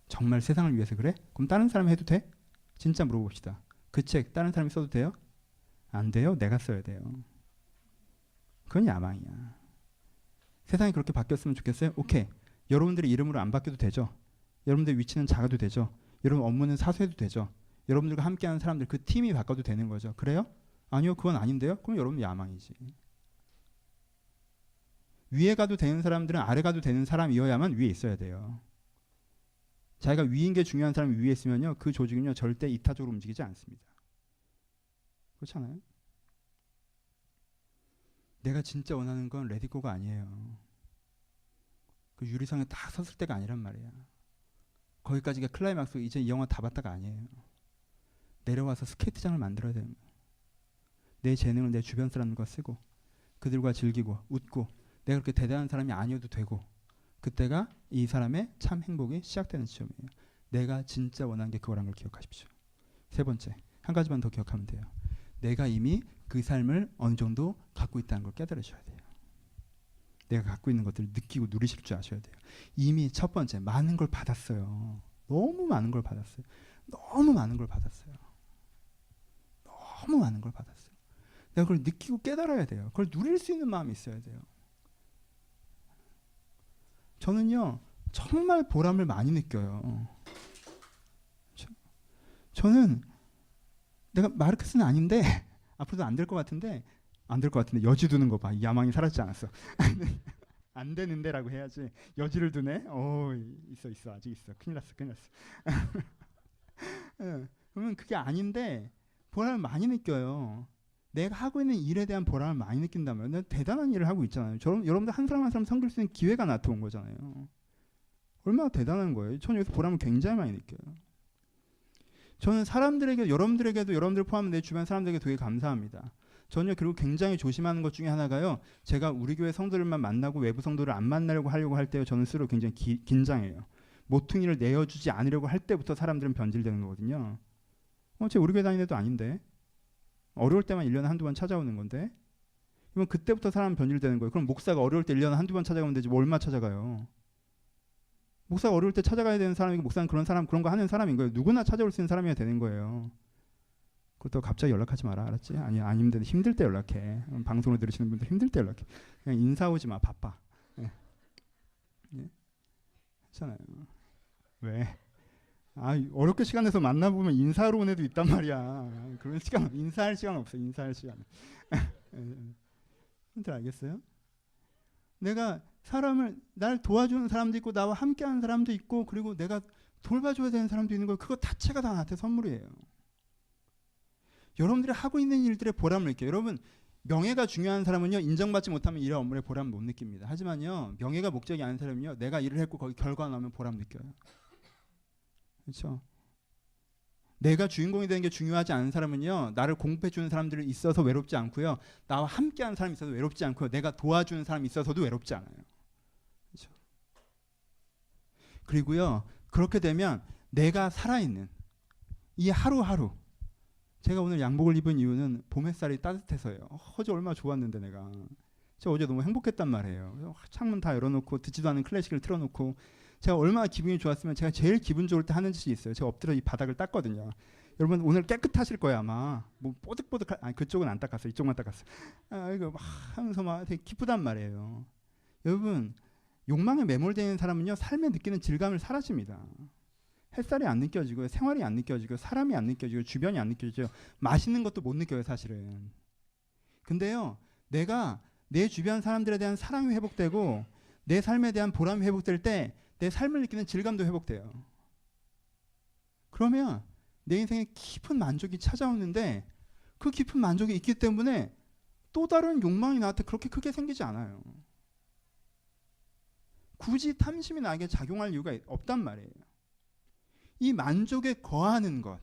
정말 세상을 위해서 그래? 그럼 다른 사람이 해도 돼? 진짜 물어봅시다. 그 책 다른 사람이 써도 돼요? 안 돼요. 내가 써야 돼요. 그건 야망이야. 세상이 그렇게 바뀌었으면 좋겠어요? 오케이. 여러분들의 이름으로 안 바뀌어도 되죠. 여러분들의 위치는 작아도 되죠. 여러분 업무는 사소해도 되죠. 여러분들과 함께하는 사람들, 그 팀이 바꿔도 되는 거죠. 그래요? 아니요, 그건 아닌데요. 그럼 여러분 야망이지. 위에 가도 되는 사람들은 아래 가도 되는 사람이어야만 위에 있어야 돼요. 자기가 위인 게 중요한 사람이 위에 있으면요, 그 조직은요 절대 이타적으로 움직이지 않습니다. 그렇잖아요. 내가 진짜 원하는 건 레디고가 아니에요. 그 유리상에 딱 섰을 때가 아니란 말이야. 거기까지가 클라이막스, 이제 이 영화 다 봤다가 아니에요. 내려와서 스케이트장을 만들어야 되는 거예요. 내 재능을 내 주변 사람들과 쓰고, 그들과 즐기고 웃고, 내가 그렇게 대단한 사람이 아니어도 되고, 그때가 이 사람의 참 행복이 시작되는 지점이에요. 내가 진짜 원하는 게 그거란 걸 기억하십시오. 세 번째, 한 가지만 더 기억하면 돼요. 내가 이미 그 삶을 어느 정도 갖고 있다는 걸 깨달으셔야 돼요. 내가 갖고 있는 것들을 느끼고 누리실 줄 아셔야 돼요. 이미 첫 번째, 많은 걸 받았어요. 너무 많은 걸 받았어요. 너무 많은 걸 받았어요. 너무 많은 걸 받았어요. 내가 그걸 느끼고 깨달아야 돼요. 그걸 누릴 수 있는 마음이 있어야 돼요. 저는요, 정말 보람을 많이 느껴요. 저는 내가 마르크스는 아닌데, 앞으로도 안 될 것 같은데, 여지 두는 거 봐. 이 야망이 사라지지 않았어. 안 되는데라고 해야지. 여지를 두네. 있어 아직 있어. 큰일 났어. 예, 그러면 그게 아닌데 보람을 많이 느껴요. 내가 하고 있는 일에 대한 보람을 많이 느낀다면 내가 대단한 일을 하고 있잖아요. 여러분들 한 사람 한 사람 섬길 수 있는 기회가 나타온 거잖아요. 얼마나 대단한 거예요. 저는 여기서 보람을 굉장히 많이 느껴요. 저는 여러분들에게도 여러분들 포함한 내 주변 사람들에게 되게 감사합니다. 저는요, 그리고 굉장히 조심하는 것 중에 하나가요, 제가 우리 교회 성도들만 만나고 외부 성도를 안 만나려고 하려고 할 때요, 저는 스스로 굉장히 긴장해요. 모퉁이를 내어주지 않으려고 할 때부터 사람들은 변질되는 거거든요. 제가 우리 교회 다니는 데도 아닌데, 어려울 때만 1년에 한두 번 찾아오는 건데, 그러면 그때부터 사람 변질되는 거예요. 그럼 목사가 어려울 때 1년에 한두 번 찾아가면 되지, 뭐 얼마 찾아가요? 목사가 어려울 때 찾아가야 되는 사람이고, 목사는 그런 거 하는 사람인 거예요. 누구나 찾아올 수 있는 사람이어야 되는 거예요. 그것도 갑자기 연락하지 마라, 알았지? 아니면 힘들 때 연락해. 방송을 들으시는 분들 힘들 때 연락해. 그냥 인사 오지 마, 바빠. 예. 괜찮아요. 왜? 어렵게 시간 내서 만나보면 인사하러 온 애도 있단 말이야. 그런 시간, 인사할 시간 없어. 인사할 시간. 여러분들 알겠어요? 내가 날 도와주는 사람도 있고 나와 함께하는 사람도 있고 그리고 내가 돌봐줘야 되는 사람도 있는 거예요. 그거 자체가 다 나한테 선물이에요. 여러분들이 하고 있는 일들의 보람을 느껴요. 여러분, 명예가 중요한 사람은요, 인정받지 못하면 일의 업무의 보람을 못 느낍니다. 하지만요, 명예가 목적이 아닌 사람은요, 내가 일을 했고 거기 결과 나오면 보람 느껴요. 그렇죠? 내가 주인공이 되는 게 중요하지 않은 사람은요, 나를 공급해 주는 사람들이 있어서 외롭지 않고요, 나와 함께하는 사람이 있어서 외롭지 않고요, 내가 도와주는 사람이 있어서도 외롭지 않아요. 그렇죠? 그리고요, 그렇게 되면 내가 살아있는 이 하루하루, 제가 오늘 양복을 입은 이유는 봄 햇살이 따뜻해서요. 어제 얼마나 좋았는데 내가. 제가 어제 너무 행복했단 말이에요. 창문 다 열어놓고 듣지도 않은 클래식을 틀어놓고 제가 얼마나 기분이 좋았으면 제가 제일 기분 좋을 때 하는 짓이 있어요. 제가 엎드려 이 바닥을 닦거든요. 여러분 오늘 깨끗하실 거예요 아마. 뭐 뽀득뽀득 그쪽은 안 닦았어요. 이쪽만 닦았어요. 이거 막 하면서 막 되게 기쁘단 말이에요. 여러분 욕망에 매몰되는 사람은요 삶에 느끼는 질감을 사라집니다. 햇살이 안 느껴지고 생활이 안 느껴지고 사람이 안 느껴지고 주변이 안 느껴지고 맛있는 것도 못 느껴요 사실은. 근데요 내가 내 주변 사람들에 대한 사랑이 회복되고 내 삶에 대한 보람이 회복될 때 내 삶을 느끼는 질감도 회복돼요. 그러면 내 인생에 깊은 만족이 찾아오는데 그 깊은 만족이 있기 때문에 또 다른 욕망이 나한테 그렇게 크게 생기지 않아요. 굳이 탐심이 나에게 작용할 이유가 없단 말이에요. 이 만족에 거하는 것,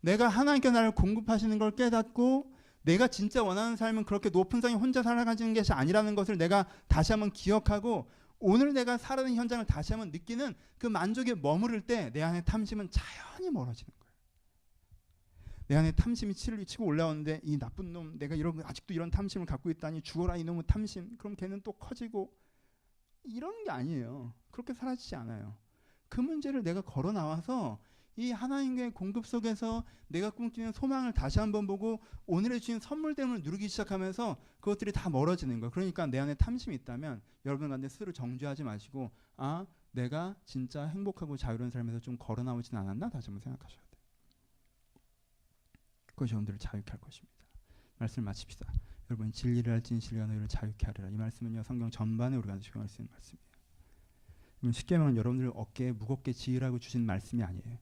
내가 하나님께 나를 공급하시는 걸 깨닫고 내가 진짜 원하는 삶은 그렇게 높은 상에 혼자 살아가는 것이 아니라는 것을 내가 다시 한번 기억하고 오늘 내가 살아가는 현장을 다시 한번 느끼는 그 만족에 머무를 때 내 안에 탐심은 자연히 멀어지는 거예요. 내 안에 탐심이 치고 올라오는데 이 나쁜 놈, 내가 아직도 이런 탐심을 갖고 있다니 죽어라 이놈의 탐심. 그럼 걔는 또 커지고 이런 게 아니에요. 그렇게 사라지지 않아요. 그 문제를 내가 걸어 나와서 이 하나님의 공급 속에서 내가 꿈꾸는 소망을 다시 한번 보고 오늘의 주신 선물됨을 누리기 시작하면서 그것들이 다 멀어지는 거예요. 그러니까 내 안에 탐심이 있다면 여러분 가운데 스스로 정죄하지 마시고 내가 진짜 행복하고 자유로운 삶에서 좀 걸어 나오진 않았나? 다시 한번 생각하셔야 돼요. 그것이 여러분들을 자유케 할 것입니다. 말씀을 마칩시다. 여러분 진리를 알지니 진리가 너희를 자유케 하리라. 이 말씀은요 성경 전반에 우리가 적용할 수 있는 말씀이에요. 십계명은 여러분들을 어깨에 무겁게 지으라고 주신 말씀이 아니에요.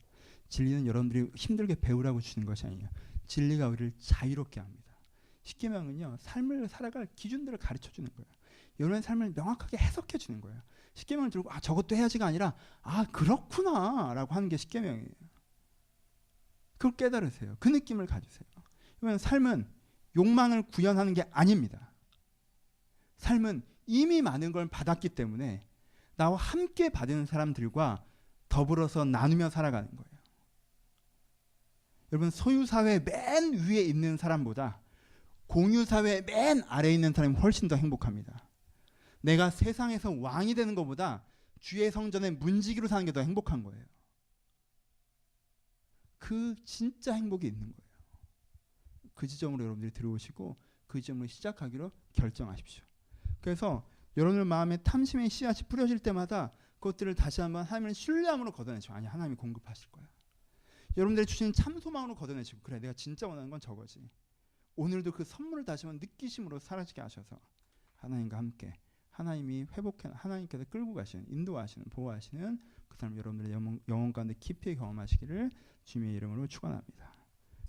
진리는 여러분들이 힘들게 배우라고 주신 것이 아니에요. 진리가 우리를 자유롭게 합니다. 십계명은요 삶을 살아갈 기준들을 가르쳐 주는 거예요. 여러분의 삶을 명확하게 해석해 주는 거예요. 십계명을 들고 저것도 해야지가 아니라 그렇구나 라고 하는 게 십계명이에요. 그걸 깨달으세요. 그 느낌을 가지세요. 그러면 삶은 욕망을 구현하는 게 아닙니다. 삶은 이미 많은 걸 받았기 때문에 나와 함께 받은 사람들과 더불어서 나누며 살아가는 거예요. 여러분 소유사회 맨 위에 있는 사람보다 공유사회 맨 아래에 있는 사람이 훨씬 더 행복합니다. 내가 세상에서 왕이 되는 것보다 주의 성전에 문지기로 사는 게 더 행복한 거예요. 그 진짜 행복이 있는 거예요. 그 지점으로 여러분들이 들어오시고 그 지점으로 시작하기로 결정하십시오. 그래서 여러분들 마음에 탐심의 씨앗이 뿌려질 때마다 그것들을 다시 한번 하나님을 신뢰함으로 걷어내시고 하나님이 공급하실 거야. 여러분들이 주신 참 소망으로 걷어내시고 그래 내가 진짜 원하는 건 저거지. 오늘도 그 선물을 다시 한번 느끼심으로 사라지게 하셔서 하나님과 함께 하나님이 회복해 하나님께서 끌고 가시는 인도하시는 보호하시는 그 사람 여러분들의 영혼 가운데 깊이 경험하시기를 주님의 이름으로 축원합니다.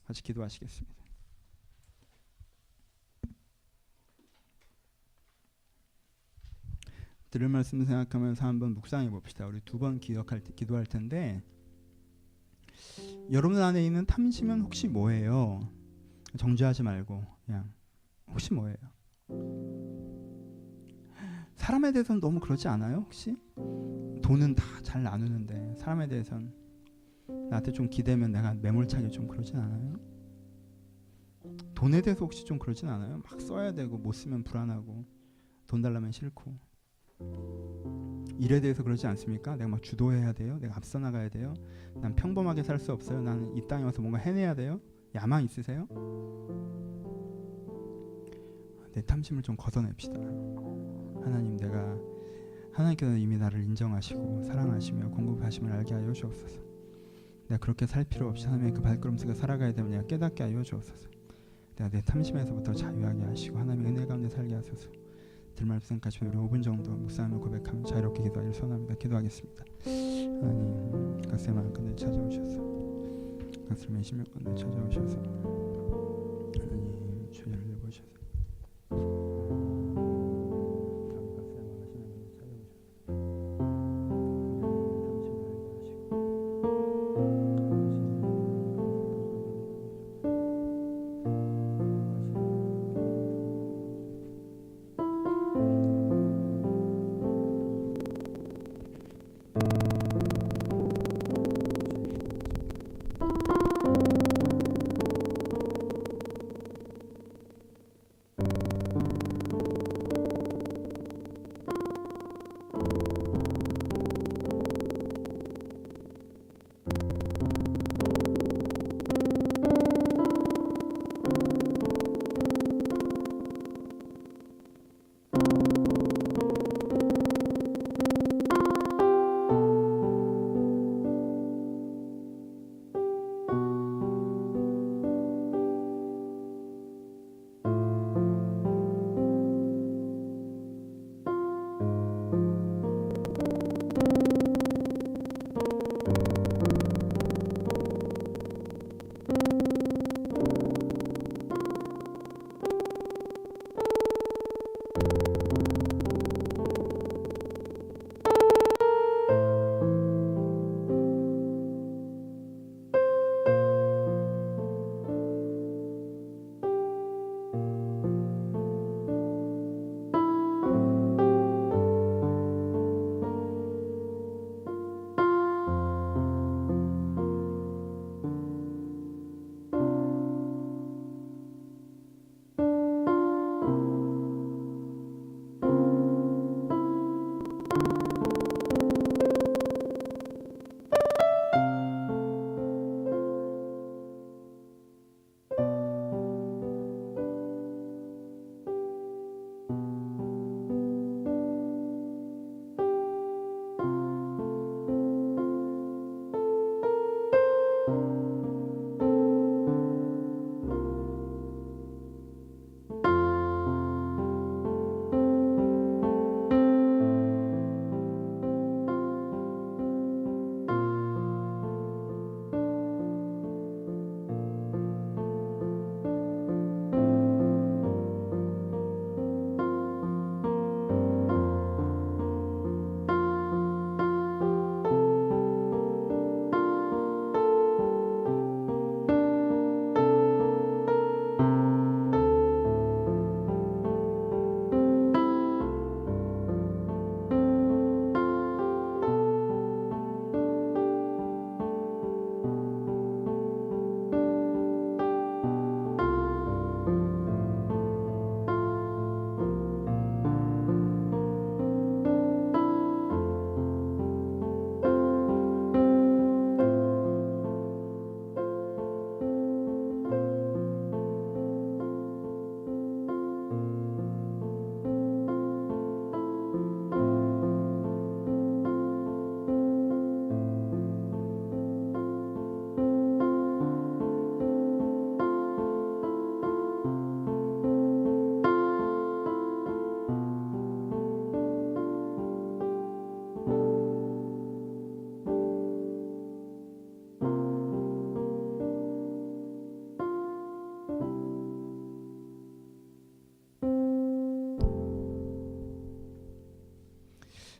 같이 기도하시겠습니다. 들을 말씀을 생각하면서 한번 묵상해 봅시다. 우리 두 번 기도할 텐데 여러분 안에 있는 탐심은 혹시 뭐예요? 정죄하지 말고 그냥 혹시 뭐예요? 사람에 대해서는 너무 그러지 않아요? 혹시? 돈은 다 잘 나누는데 사람에 대해서는 나한테 좀 기대면 내가 매몰차게 좀 그러진 않아요? 돈에 대해서 혹시 좀 그러진 않아요? 막 써야 되고 못 쓰면 불안하고 돈 달라면 싫고 일에 대해서 그러지 않습니까? 내가 막 주도해야 돼요? 내가 앞서 나가야 돼요? 난 평범하게 살 수 없어요? 나는 이 땅에 와서 뭔가 해내야 돼요? 야망 있으세요? 내 탐심을 좀 걷어냅시다. 하나님, 하나님께서 이미 나를 인정하시고 사랑하시며 공급하심을 알게 하여 주옵소서. 내가 그렇게 살 필요 없이 하나님의 그 발걸음 속에 살아가야 되면 내가 깨닫게 하여 주옵소서. 내가 내 탐심에서부터 자유하게 하시고 하나님의 은혜 가운데 살게 하소서. 들말씀까지 우리 5분 정도 묵상하며 고백하며 자유롭게 기도하기를 소원합니다. 기도하겠습니다. 하나님, 가슴의 마음 가운데 찾아오셔서 가슴의 심령 가운데 찾아오셔서 하나님 주의를 내보셔서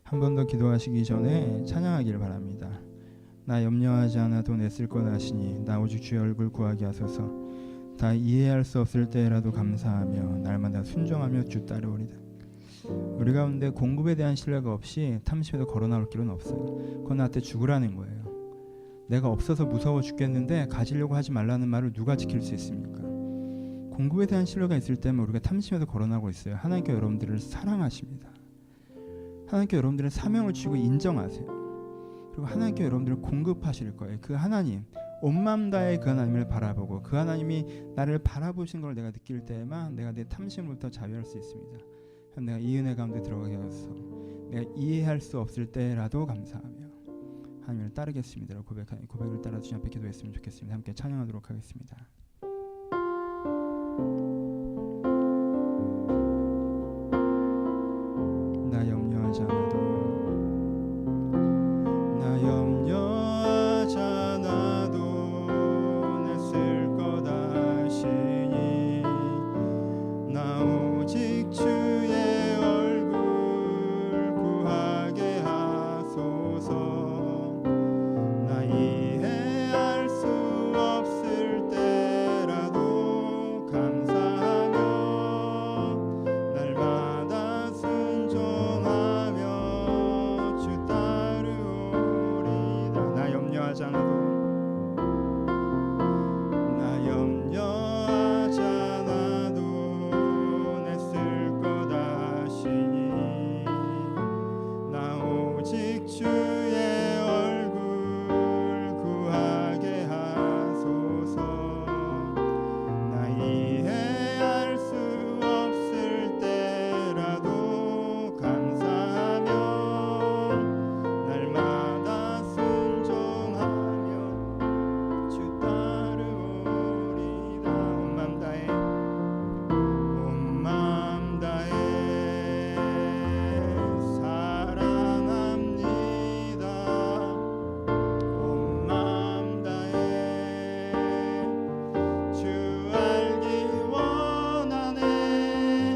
한 번 더 기도하시기 전에 찬양하기를 바랍니다. 나 염려하지 않아도 내 쓸 것 아시니 나 오직 주의 얼굴 구하게 하소서. 다 이해할 수 없을 때라도 감사하며 날마다 순종하며 주 따르오리다. 우리 가운데 공급에 대한 신뢰가 없이 탐심에도 걸어 나올 길은 없어요. 그건 나한테 죽으라는 거예요. 내가 없어서 무서워 죽겠는데 가지려고 하지 말라는 말을 누가 지킬 수 있습니까? 공급에 대한 신뢰가 있을 때면 우리가 탐심에서 걸어 나오고 있어요. 하나님께서 여러분들을 사랑하십니다. 하나님께서 여러분들의 사명을 주시고 인정하세요. 그리고 하나님께서 여러분들을 공급하실 거예요. 그 하나님, 온 마음 다해 그 하나님을 바라보고 그 하나님이 나를 바라보신 걸 내가 느낄 때에만 내가 내 탐심으로부터 자유할 수 있습니다. 내가 이 은혜 가운데 들어가게 하소서. 내가 이해할 수 없을 때라도 감사하며 하나님을 따르겠습니다. 고백을 따라 주님 앞에 기도했으면 좋겠습니다. 함께 찬양하도록 하겠습니다. 나 염려하지 않아도 나 염려하지 않아도 내 쓸 것 아시니 나 오직 주의 얼굴 구하게 하소서. 나 이해할 수 없을 때라도 감사하며 날마다 순종하며 주 따르오리다. 나 염려하지 않아도 나 염려하지 않아도 내 쓸 것 아시니 나 오직 주의 얼굴 구하게 하소서. 나 이해할 수 없을 때라도 감사하며 날마다 순종하며 주 따르오리다. 온 마음 다해 온 마음 다해 사랑합니다. 온 마음 다해 주 알기 원하네.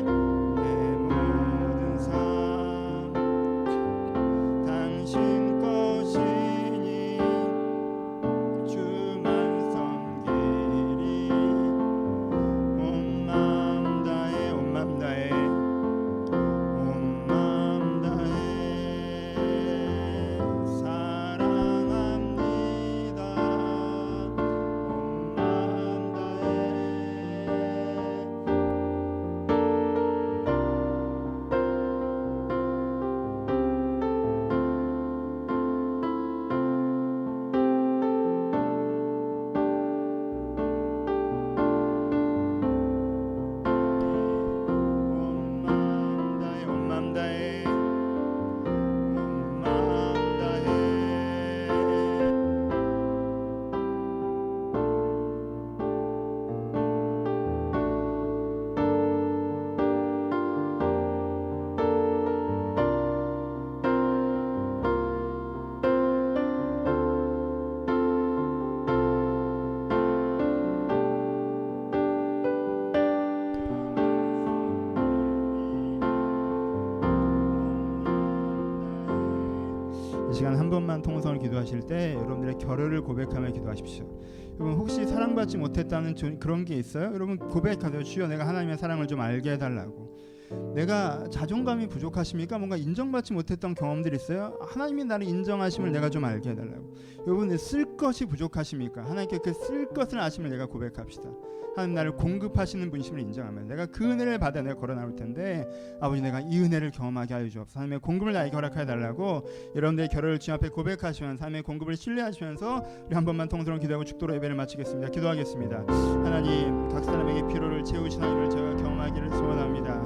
내 모든 삶 당신 것이니 주만 섬기리. 온 마음 다해 온 마음 다해 온 마음 다해 사랑합니다. 온 마음 다해 온 마음 다해 온 마음 다해 이 시간 한 번만 통성을 기도하실 때 여러분들의 결의를 고백하며 기도하십시오. 여러분 혹시 사랑받지 못했다는 그런 게 있어요? 여러분 고백하세요. 주여 내가 하나님의 사랑을 좀 알게 해달라고. 내가 자존감이 부족하십니까? 뭔가 인정받지 못했던 경험들이 있어요? 하나님이 나를 인정하심을 내가 좀 알게 해달라고. 여러분 쓸 것이 부족하십니까? 하나님께 그 쓸 것을 아심을 내가 고백합시다. 하나님 나를 공급하시는 분이심을 인정하면 내가 그 은혜를 받아 내가 걸어 나올 텐데 아버지 내가 이 은혜를 경험하게 하여 주옵소서. 하나님의 공급을 나에게 허락하여 달라고 여러분들의 결혼을 주님 앞에 고백하시면서 하나님의 공급을 신뢰하시면서 우리 한 번만 통성으로 기도하고 축도로 예배를 마치겠습니다. 기도하겠습니다. 하나님 각 사람에게 필요를 채우시는 하나님을 저희가 경험하기를 소원합니다.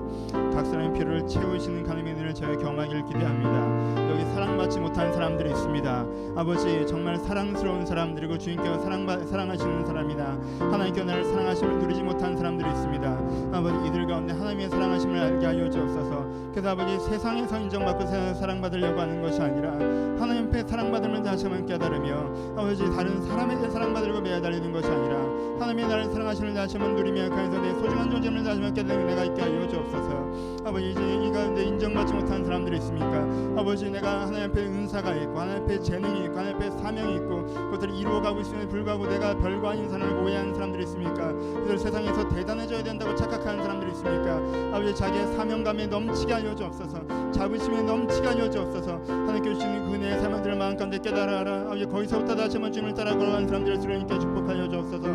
각 사람의 필요를 채우시는 하나님의 은혜를 저희가 경험하기를 기대합니다. 여기 사랑받지 못한 사람들이 있습니다. 아버지 정말 사랑스러운 사람들이고 주님께서 사랑하시는 사람이다. 하나님께서 나를 사랑하심을 누리지 못한 사람들이 있습니다. 아버지 이들 가운데 하나님의 사랑하심을 알게 하여 주옵소서. 그래서 아버지 세상에서 인정받고 세상에서 사랑받으려고 하는 것이 아니라 하나님 앞에 사랑받음을 다시 한번 깨달으며 아버지 다른 사람에게 사랑받으려고 매달리는 것이 아니라 하나님의 나를 사랑하시는 다시 한번 누리며 가에서 내 소중한 존재를 다시 한번 깨닫는 내가 있게 하여 주옵소서. 아버지 이제 이 가운데 인정받지 못하는 사람들이 있습니까? 아버지 내가 하나님 앞에 은사가 있고 하나님 앞에 재능이 있고 하나님 앞에 사명이 있고 그것들을 이루어가고 있음에도 불구하고 내가 별거 아닌 사람을 오해하는 사람들이 있습니까? 그들 세상에서 대단해져야 된다고 착각하는 사람들이 있습니까? 아버지 자기의 사명감에 넘치게 하여 주옵소서. 자부심에 넘치게 하여 주옵소서. 하나님께 주시는 그 은혜의 사명들을 마음 가운데 깨달아라. 아버지 거기서부터 다시 한번 주님을 따라 걸어가는 사람들을 주님께 축복하여 주옵소서.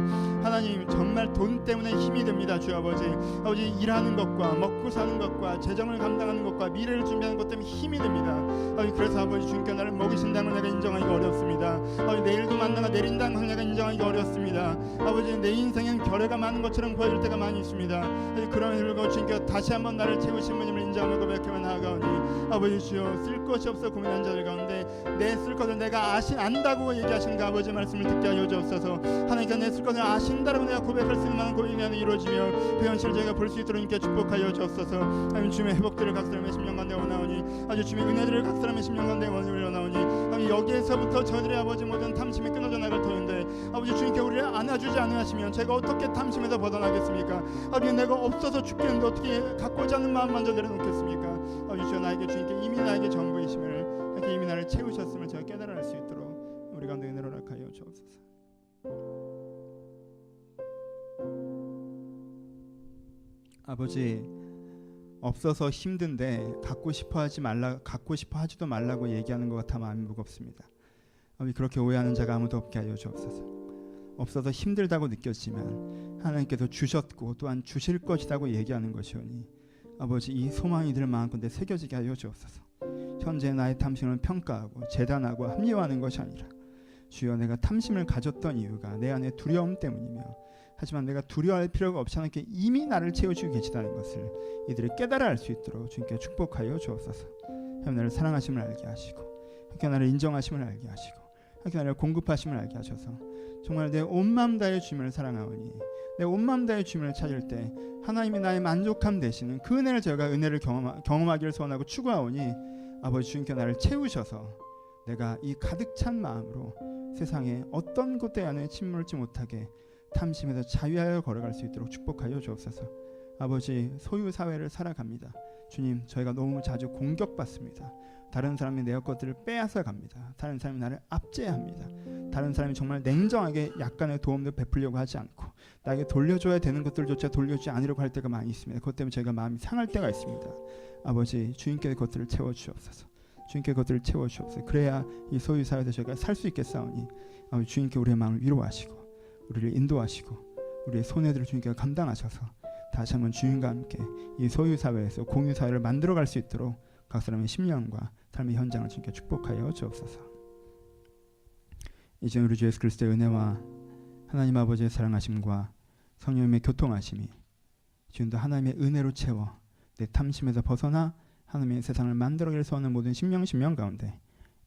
하나님 정말 돈 때문에 힘이 듭니다. 주 아버지 아버지 일하는 것과 먹고 사는 것과 재정을 감당하는 것과 미래를 준비하는 것 때문에 힘이 듭니다. 아버지 그래서 아버지 주님께 나를 먹이신다는 걸 내가 인정하기가 어렵습니다. 아버지 내일도 만나가 내린다는 걸 내가 인정하기가 어렵습니다. 아버지 내 인생엔 결례가 많은 것처럼 보여질 때가 많이 있습니다. 아버지 그럼에도 불구하고 주님께 다시 한번 나를 채우신 분임을 인정하고 고백하며 나아가오니 아버지 주여 쓸 것이 없어 고민한 자들 가운데 내 쓸 것을 내가 안다고 얘기하시는 그 아버지 말씀을 듣게 하여 주옵소서. 하나님께 내 쓸 것을 아신다라고 내가 고백할 수 있는 많은 고백이 안에 이루어지며 그 현실을 저희가 볼 수 있도록 이렇게 축복하여 주옵소서. 하나님 주님의 회복들을 각 사람의 심령 가운데 원하오니 아주 주님의 은혜들을 각 사람의 심령 가운데 원하오니 아버지 여기에서부터 저들의 아버지 모든 탐심이 끊어져 나갈 터인데 아버지 주님께 우리를 안아주지 않으시면 제가 어떻게 탐심에서 벗어나겠습니까? 아버지 내가 없어서 죽겠는데 어떻게 갖고자 하는 마음만저 내려놓겠습니까? 아버지 주여 나에게 주님께 이미 나에게 전부이심을 이렇게 이미 나를 채우셨음을 제가 깨달아 알 수 있도록 우리 가운데 은혜로 허락하여 주옵소서. 아버지 없어서 힘든데 갖고 싶어 하지도 말라고 얘기하는 것 같아 마음이 무겁습니다. 아버지 그렇게 오해하는 자가 아무도 없게 하여 주옵소서. 없어서 힘들다고 느꼈지만 하나님께서 주셨고 또한 주실 것이라고 얘기하는 것이오니 아버지 이 소망이 들 마음껏 새겨지게 하여 주옵소서. 현재 나의 탐심을 평가하고 재단하고 합리화하는 것이 아니라 주여 내가 탐심을 가졌던 이유가 내 안에 두려움 때문이며 하지만 내가 두려워할 필요가 없지 않게 이미 나를 채워주고 계시다는 것을 이들이 깨달아 알 수 있도록 주님께 축복하여 주옵소서. 하나님 나를 사랑하심을 알게 하시고 하나님 나를 인정하심을 알게 하시고 하나님 나를 공급하심을 알게 하셔서 정말 내 온 마음 다해 주님을 사랑하오니 내 온 마음 다해 주님을 찾을 때 하나님이 나의 만족함 되시는 그 은혜를 저희가 은혜를 경험하기를 소원하고 추구하오니 아버지 주님께 나를 채우셔서 내가 이 가득 찬 마음으로 세상에 어떤 곳에 안에 침몰치 못하게 탐심에서 자유하여 걸어갈 수 있도록 축복하여 주옵소서. 아버지 소유 사회를 살아갑니다. 주님 저희가 너무 자주 공격받습니다. 다른 사람이 내 것들을 빼앗아 갑니다. 다른 사람이 나를 압제합니다. 다른 사람이 정말 냉정하게 약간의 도움도 베풀려고 하지 않고 나에게 돌려줘야 되는 것들조차 돌려주지 않으려고 할 때가 많이 있습니다. 그것 때문에 저희가 마음이 상할 때가 있습니다. 아버지 주님께 그것들을 채워주옵소서. 주님께 그것들을 채워주옵소서. 그래야 이 소유사회에서 저희가 살 수 있겠사오니 아버지 주님께 우리의 마음을 위로하시고 우리를 인도하시고 우리의 손해들을 주님께 감당하셔서 다시 한번 주님과 함께 이 소유사회에서 공유사회를 만들어갈 수 있도록 각 사람의 심령과 삶의 현장을 주님께 축복하여 주옵소서. 이제 우리 주 예수 그리스도의 은혜와 하나님 아버지의 사랑하심과 성령님의 교통하심이 지금도 하나님의 은혜로 채워 내 탐심에서 벗어나 하나님의 세상을 만들어가길 소원하는 모든 심령 가운데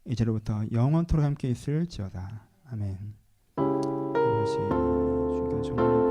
이제로부터 영원토록 함께 있을지어다. 아멘. 이것이 주님께서 정말